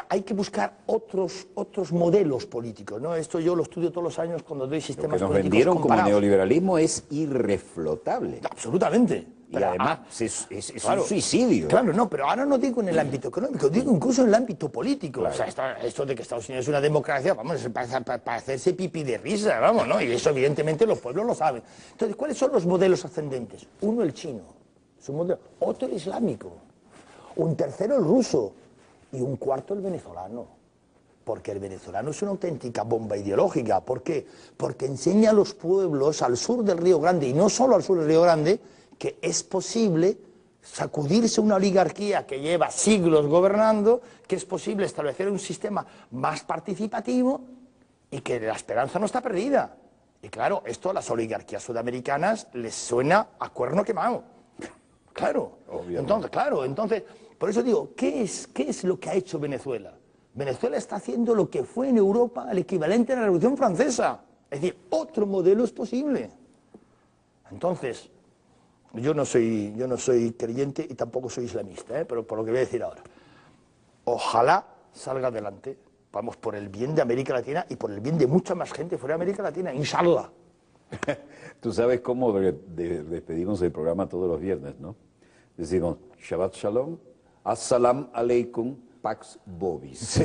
hay que buscar otros modelos políticos, ¿no? Esto yo lo estudio todos los años cuando doy sistemas políticos comparados. Lo que nos vendieron como neoliberalismo es irreflotable. Absolutamente. Y además es claro, un suicidio. Claro, no, pero ahora no digo en el ámbito económico, digo incluso en el ámbito político. Claro. O sea, esto de que Estados Unidos es una democracia, vamos, para hacerse pipí de risa, vamos, ¿no? Y eso evidentemente los pueblos lo saben. Entonces, ¿cuáles son los modelos ascendentes? Uno, el chino, es un modelo. Otro, el islámico. Un tercero, el ruso. Y un cuarto, el venezolano. Porque el venezolano es una auténtica bomba ideológica. ¿Por qué? Porque enseña a los pueblos al sur del Río Grande, y no solo al sur del Río Grande, que es posible sacudirse una oligarquía que lleva siglos gobernando, que es posible establecer un sistema más participativo y que la esperanza no está perdida. Y claro, esto a las oligarquías sudamericanas les suena a cuerno quemado. Claro. Entonces, por eso digo, ¿qué es lo que ha hecho Venezuela? Venezuela está haciendo lo que fue en Europa el equivalente a la Revolución Francesa. Es decir, otro modelo es posible. Entonces, yo no soy creyente y tampoco soy islamista, pero por lo que voy a decir ahora, ojalá salga adelante, vamos, por el bien de América Latina y por el bien de mucha más gente fuera de América Latina, inshallah. Tú sabes cómo despedimos el programa todos los viernes, ¿no? Decimos, Shabbat Shalom, Assalam Alaikum, Pax Bobis.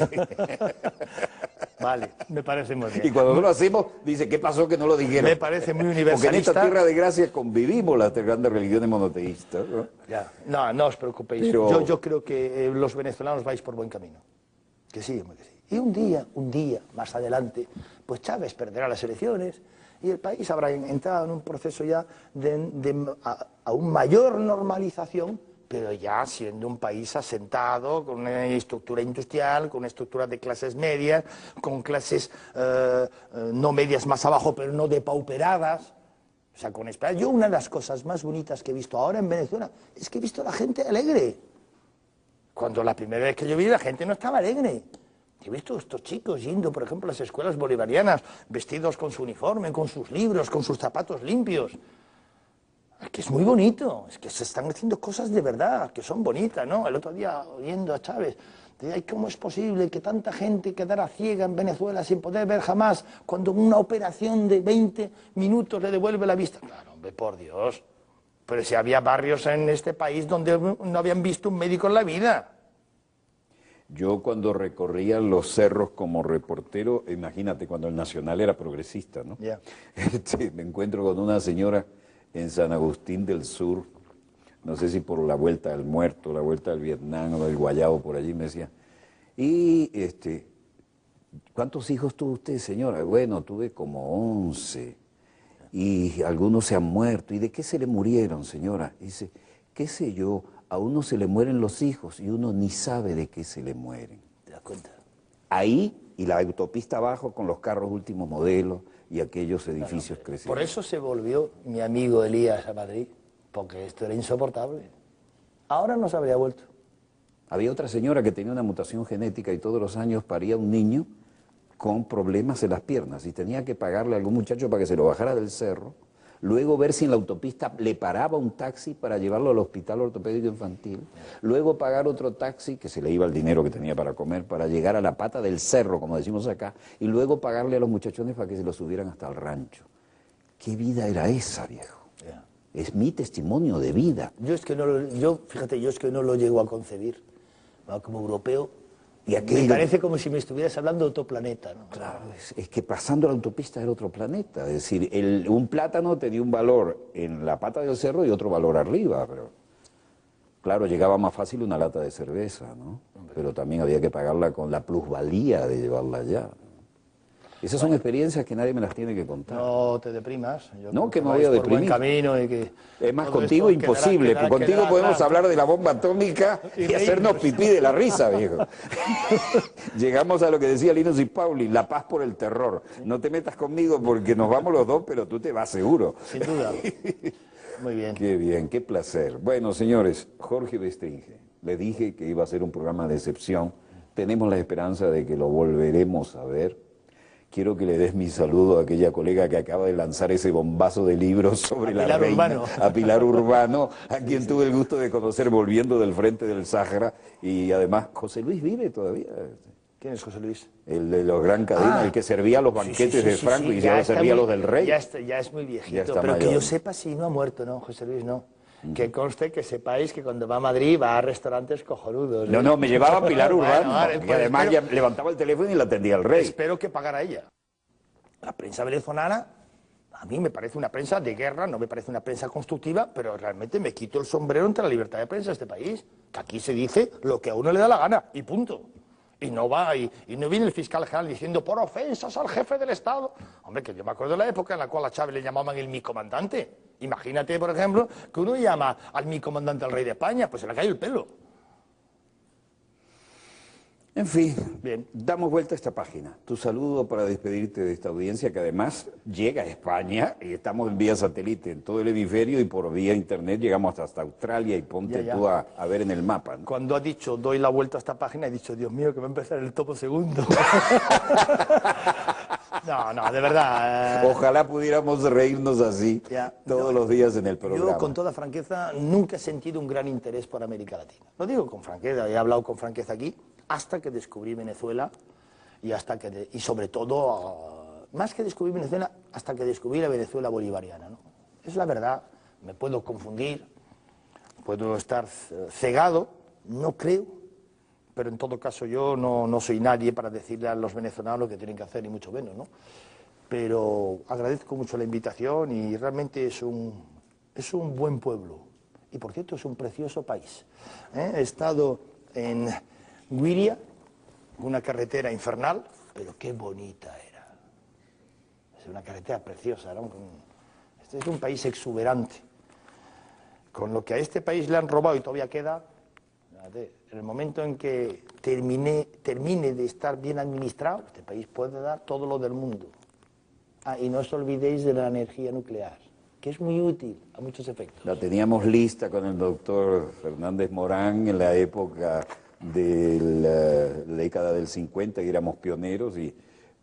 Vale, me parece muy bien. Y cuando no lo hacemos, dice, ¿qué pasó que no lo dijeron? Me parece muy universalista. Porque en esta tierra de gracia convivimos las grandes religiones monoteístas, ¿no? Ya. No os preocupéis. Pero... Yo creo que los venezolanos vais por buen camino. Que sí, que sí. Y un día, más adelante, pues Chávez perderá las elecciones y el país habrá entrado en un proceso ya de aún mayor normalización, pero ya siendo un país asentado, con una estructura industrial, con una estructura de clases medias, con clases no medias más abajo, pero no depauperadas. O sea, con esperanza. Yo una de las cosas más bonitas que he visto ahora en Venezuela es que he visto a la gente alegre. Cuando la primera vez que yo vi la gente no estaba alegre. He visto a estos chicos yendo, por ejemplo, a las escuelas bolivarianas, vestidos con su uniforme, con sus libros, con sus zapatos limpios. Es que es muy bonito, es que se están haciendo cosas de verdad, que son bonitas, ¿no? El otro día, oyendo a Chávez, decía, ¿cómo es posible que tanta gente quedara ciega en Venezuela sin poder ver jamás cuando una operación de 20 minutos le devuelve la vista? Claro, hombre, por Dios. Pero si había barrios en este país donde no habían visto un médico en la vida. Yo cuando recorría los cerros como reportero, imagínate, cuando el Nacional era progresista, ¿no? Yeah. Me encuentro con una señora en San Agustín del Sur, no sé si por la Vuelta del Muerto, la Vuelta del Vietnam o del Guayabo, por allí, me decía, y ¿Cuántos hijos tuvo usted, señora? Bueno, tuve como 11 y algunos se han muerto. ¿Y de qué se le murieron, señora? Dice, qué sé yo, a uno se le mueren los hijos y uno ni sabe de qué se le mueren. ¿Te das cuenta? Ahí, y la autopista abajo con los carros últimos modelos y aquellos edificios crecidos. Por eso se volvió mi amigo Elías a Madrid, porque esto era insoportable. Ahora no se habría vuelto. Había otra señora que tenía una mutación genética y todos los años paría un niño con problemas en las piernas y tenía que pagarle a algún muchacho para que se lo bajara del cerro, luego ver si en la autopista le paraba un taxi para llevarlo al hospital ortopédico infantil, luego pagar otro taxi, que se le iba el dinero que tenía para comer, para llegar a la pata del cerro, como decimos acá, y luego pagarle a los muchachones para que se lo subieran hasta el rancho. ¿Qué vida era esa, viejo? Es mi testimonio de vida. Fíjate, yo es que no lo llego a concebir, ¿no? Como europeo. Y aquello, me parece como si me estuvieras hablando de otro planeta, ¿no? Claro, es que pasando la autopista era otro planeta. Es decir, un plátano tenía un valor en la pata del cerro y otro valor arriba. Pero claro, llegaba más fácil una lata de cerveza, ¿no? Pero también había que pagarla con la plusvalía de llevarla allá. Esas son experiencias que nadie me las tiene que contar. No te deprimas. No, que me voy a deprimir. Camino y que es más, contigo imposible. Contigo podemos hablar de la bomba atómica y hacernos pipí de la risa, viejo. Llegamos a lo que decía Linus y Pauli, la paz por el terror. No te metas conmigo porque nos vamos los dos, pero tú te vas seguro. Sin duda. Muy bien. Qué bien, qué placer. Bueno, señores, Jorge Bestringe, le dije que iba a ser un programa de excepción. Tenemos la esperanza de que lo volveremos a ver. Quiero que le des mi saludo a aquella colega que acaba de lanzar ese bombazo de libros sobre la reina, Urbano. A Pilar Urbano, a quien tuve el gusto de conocer volviendo del frente del Sáhara. Y además, ¿José Luis vive todavía? ¿Quién es José Luis? El de los Gran Cadena, el que servía los banquetes de Franco y ya servía los del rey. Ya es muy viejito, pero mayor. Que yo sepa si no ha muerto, ¿no? José Luis no. Que conste, que sepáis que cuando va a Madrid va a restaurantes cojonudos, ¿eh? No, me llevaba a Pilar Urbano, vale, que además ya levantaba el teléfono y la atendía el rey. Espero que pagara ella. La prensa venezolana, a mí me parece una prensa de guerra, no me parece una prensa constructiva, pero realmente me quito el sombrero ante la libertad de prensa de este país, que aquí se dice lo que a uno le da la gana, y punto. Y no va, y no viene el fiscal general diciendo por ofensas al jefe del Estado. Hombre, que yo me acuerdo de la época en la cual a Chávez le llamaban el mi comandante. Imagínate, por ejemplo, que uno llama al mi comandante al rey de España, pues se le cae el pelo. En fin, bien, damos vuelta a esta página. Tu saludo para despedirte de esta audiencia que además llega a España y estamos en vía satélite en todo el hemisferio y por vía internet llegamos hasta Australia y ponte tú a ver en el mapa, ¿no? Cuando has dicho doy la vuelta a esta página he dicho, Dios mío, que va a empezar el topo segundo. No, de verdad. Ojalá pudiéramos reírnos así todos los días en el programa. Yo, con toda franqueza, nunca he sentido un gran interés por América Latina. Lo digo con franqueza, he hablado con franqueza aquí, hasta que descubrí Venezuela y sobre todo, más que descubrir Venezuela, hasta que descubrí la Venezuela bolivariana, ¿no? Es la verdad, me puedo confundir, puedo estar cegado, no creo, pero en todo caso yo no soy nadie para decirle a los venezolanos lo que tienen que hacer, ni mucho menos, ¿no? Pero agradezco mucho la invitación y realmente es un buen pueblo. Y por cierto, es un precioso país. He estado en Güiria, una carretera infernal, pero qué bonita era. Es una carretera preciosa, ¿no? Este es un país exuberante. Con lo que a este país le han robado y todavía queda, en el momento en que termine de estar bien administrado, este país puede dar todo lo del mundo. Y no os olvidéis de la energía nuclear, que es muy útil a muchos efectos. La teníamos lista con el doctor Fernández Morán en la época de la década del 50, y éramos pioneros y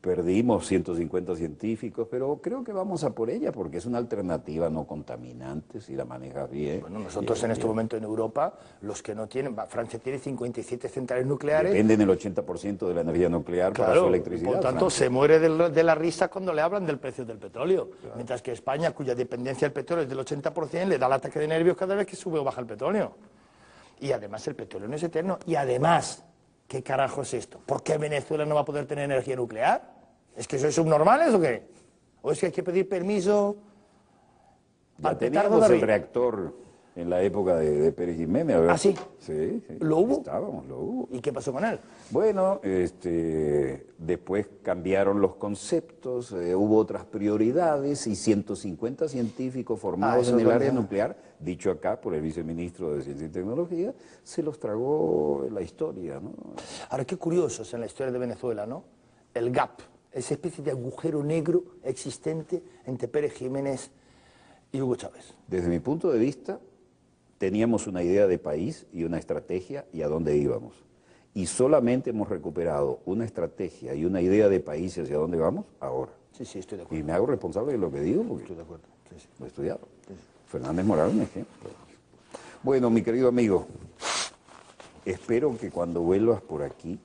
perdimos 150 científicos, pero creo que vamos a por ella porque es una alternativa no contaminante si la manejas bien. Bueno, nosotros en este momento en Europa, los que no tienen, Francia tiene 57 centrales nucleares. Dependen del 80% de la energía nuclear para su electricidad. Por tanto, Francia se muere de la risa cuando le hablan del precio del petróleo. Claro. Mientras que España, cuya dependencia del petróleo es del 80%, le da el ataque de nervios cada vez que sube o baja el petróleo. Y además el petróleo no es eterno. Y además, ¿qué carajo es esto? ¿Por qué Venezuela no va a poder tener energía nuclear? ¿Es que sois subnormales o qué? ¿O es que hay que pedir permiso? Ya teníamos el reactor En la época de Pérez Jiménez. ¿Verdad? ¿Ah, sí? Sí, sí. ¿Lo hubo? Estábamos, lo hubo. ¿Y qué pasó con él? Bueno, después cambiaron los conceptos, hubo otras prioridades y 150 científicos formados eso en es el área verdad. nuclear, dicho acá por el viceministro de Ciencia y Tecnología, se los tragó la historia, ¿no? Ahora, qué curiosos en la historia de Venezuela, ¿no? El gap, esa especie de agujero negro existente entre Pérez Jiménez y Hugo Chávez. Desde mi punto de vista, teníamos una idea de país y una estrategia y a dónde íbamos. Y solamente hemos recuperado una estrategia y una idea de país y hacia dónde vamos ahora. Sí, sí, estoy de acuerdo. Y me hago responsable de lo que digo porque Estoy de acuerdo. Sí, sí. lo he estudiado. Fernández Morales, un ejemplo. Bueno, mi querido amigo, espero que cuando vuelvas por aquí,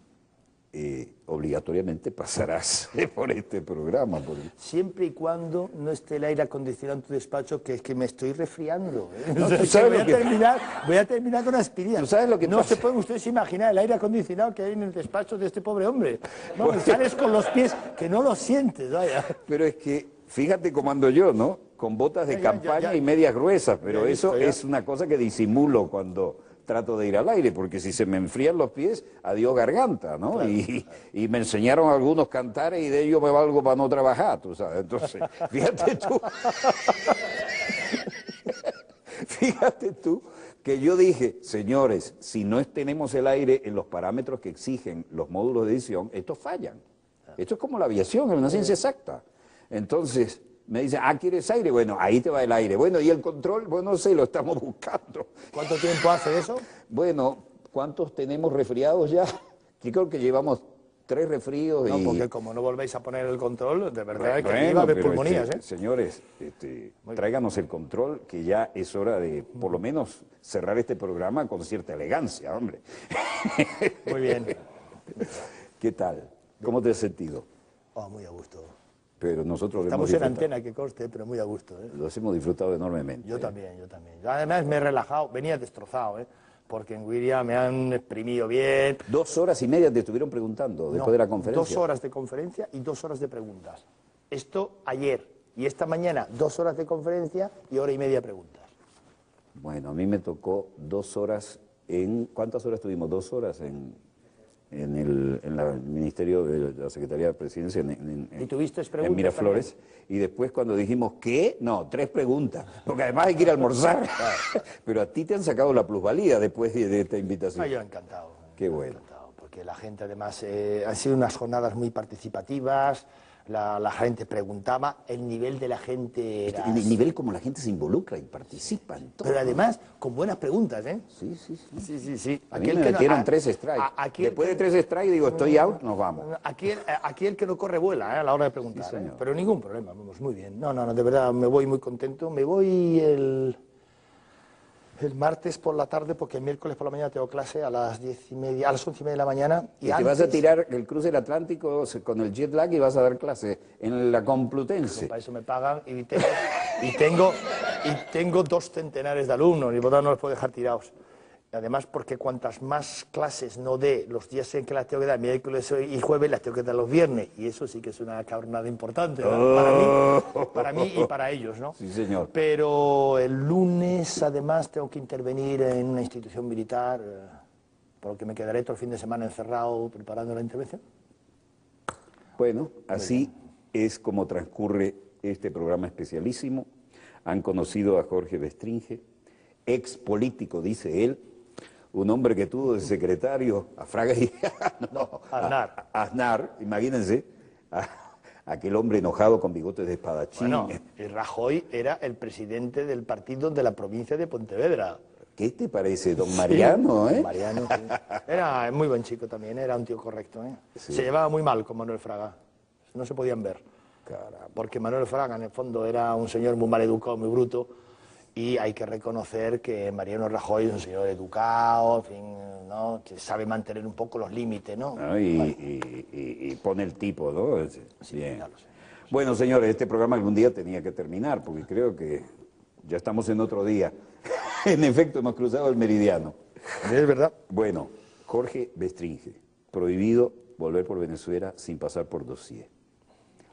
obligatoriamente pasarás por este programa. Siempre y cuando no esté el aire acondicionado en tu despacho, que es que me estoy resfriando. No, O sea, ¿tú sabes voy, lo a que- terminar con aspirina. ¿Tú sabes lo que no pasa? se pueden ustedes imaginar el aire acondicionado que hay en el despacho de este pobre hombre. Vamos, sales con los pies que no los sientes, vaya. Pero es que, fíjate cómo ando yo, ¿no? Con botas de Ya, campaña y medias gruesas, pero Ya he eso visto, ya. es una cosa que disimulo cuando trato de ir al aire, porque si se me enfrían los pies, adiós garganta, ¿no? Claro, y me enseñaron algunos cantares y de ellos me valgo para no trabajar, tú sabes. Entonces, fíjate tú. Fíjate tú que yo dije, señores, si no tenemos el aire en los parámetros que exigen los módulos de edición, estos fallan. Esto es como la aviación, es una ciencia exacta. Entonces, me dicen, ¿quieres aire? Bueno, ahí te va el aire. Bueno, ¿y el control? Bueno, no sé, lo estamos buscando. ¿Cuánto tiempo hace eso? Bueno, ¿cuántos tenemos resfriados ya? Yo creo que llevamos 3 resfríos No, y... porque como no volvéis a poner el control, de verdad que Bueno, iba a haber pero pulmonías, ¿eh? señores, tráiganos el control, que ya es hora de, por lo menos, cerrar este programa con cierta elegancia, hombre. Muy bien. ¿Qué tal? ¿Cómo te has sentido? Oh, muy a gusto. Pero nosotros lo Estamos hemos en disfrutado. antena, que conste, pero muy a gusto, ¿eh? Los hemos disfrutado enormemente. Yo también, yo también. Además me he relajado, venía destrozado, ¿eh? Porque en Wiria me han exprimido bien. 2 horas y media te estuvieron preguntando después de la conferencia. 2 horas de conferencia y 2 horas de preguntas. Esto ayer y esta mañana 2 horas de conferencia y hora y media preguntas. Bueno, a mí me tocó 2 horas en... ¿Cuántas horas tuvimos? 2 horas en el Ministerio de la Secretaría de Presidencia ¿Y tuviste preguntas en Miraflores. Y después cuando dijimos, ¿qué? No, 3 preguntas. Porque además hay que ir a almorzar. Pero a ti te han sacado la plusvalía después de esta invitación. Yo encantado. Qué bueno. Encantado, porque la gente además han sido unas jornadas muy participativas. La gente preguntaba, el nivel de la gente era... El nivel como la gente se involucra y participa en todo. Pero además, con buenas preguntas, ¿eh? Sí, sí, sí. Sí, sí, sí. A mí me metieron 3 strikes. Después de 3 strikes digo, estoy out, nos vamos. Aquí el que no corre vuela, ¿eh? A la hora de preguntar. Sí, señor. Pero ningún problema, vamos, muy bien. No, de verdad, me voy muy contento. Me voy el martes por la tarde, porque el miércoles por la mañana tengo clase a las 10:30, a las 11:30 de la mañana. Y te vas a tirar el cruce del Atlántico con el jet lag y vas a dar clase en la Complutense. Para eso me pagan y tengo 2 centenares de alumnos, y por tanto no los puedo dejar tirados. Además, porque cuantas más clases no dé los días en que las tengo que dar, miércoles y jueves, las tengo que dar los viernes. Y eso sí que es una cabronada importante, ¿verdad? Para mí y para ellos, ¿no? Sí, señor. Pero el lunes, además, tengo que intervenir en una institución militar, por lo que me quedaré todo el fin de semana encerrado preparando la intervención. Bueno, así es como transcurre este programa especialísimo. Han conocido a Jorge Bestringe, ex político, dice él, un hombre que tuvo de secretario a Fraga y Aznar. a Aznar, imagínense, aquel hombre enojado con bigotes de espadachín. Bueno, y Rajoy era el presidente del partido de la provincia de Pontevedra. ¿Qué te parece, don Mariano? Sí, Mariano, sí. Era muy buen chico también, era un tío correcto, ¿eh? Sí. Se llevaba muy mal con Manuel Fraga, no se podían ver. Caramba. Porque Manuel Fraga, en el fondo, era un señor muy mal educado, muy bruto, y hay que reconocer que Mariano Rajoy es un señor educado, en fin, ¿no? Que sabe mantener un poco los límites, ¿no? ¿No? Y pone el tipo, ¿no? Sí, Bien. ya lo sé. Bueno, señores, este programa algún día tenía que terminar, porque creo que ya estamos en otro día. En efecto, hemos cruzado el meridiano. Es verdad. Bueno, Jorge Bestringe, prohibido volver por Venezuela sin pasar por dossier.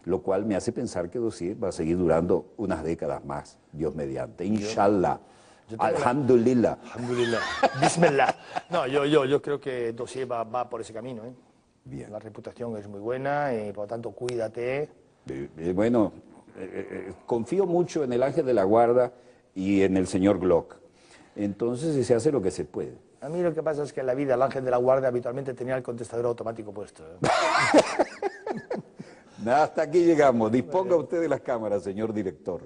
Lo cual me hace pensar que dossier va a seguir durando unas décadas más, Dios mediante, inshallah. Alhamdulillah. Alhamdulillah. Bismillah. No, yo creo que Dossier va por ese camino, ¿eh? Bien. La reputación es muy buena y por lo tanto cuídate. Bueno, confío mucho en el ángel de la guarda y en el señor Glock. Entonces se hace lo que se puede. A mí lo que pasa es que en la vida el ángel de la guardia habitualmente tenía el contestador automático puesto, ¿eh? Nada, hasta aquí llegamos. Disponga usted de las cámaras, señor director.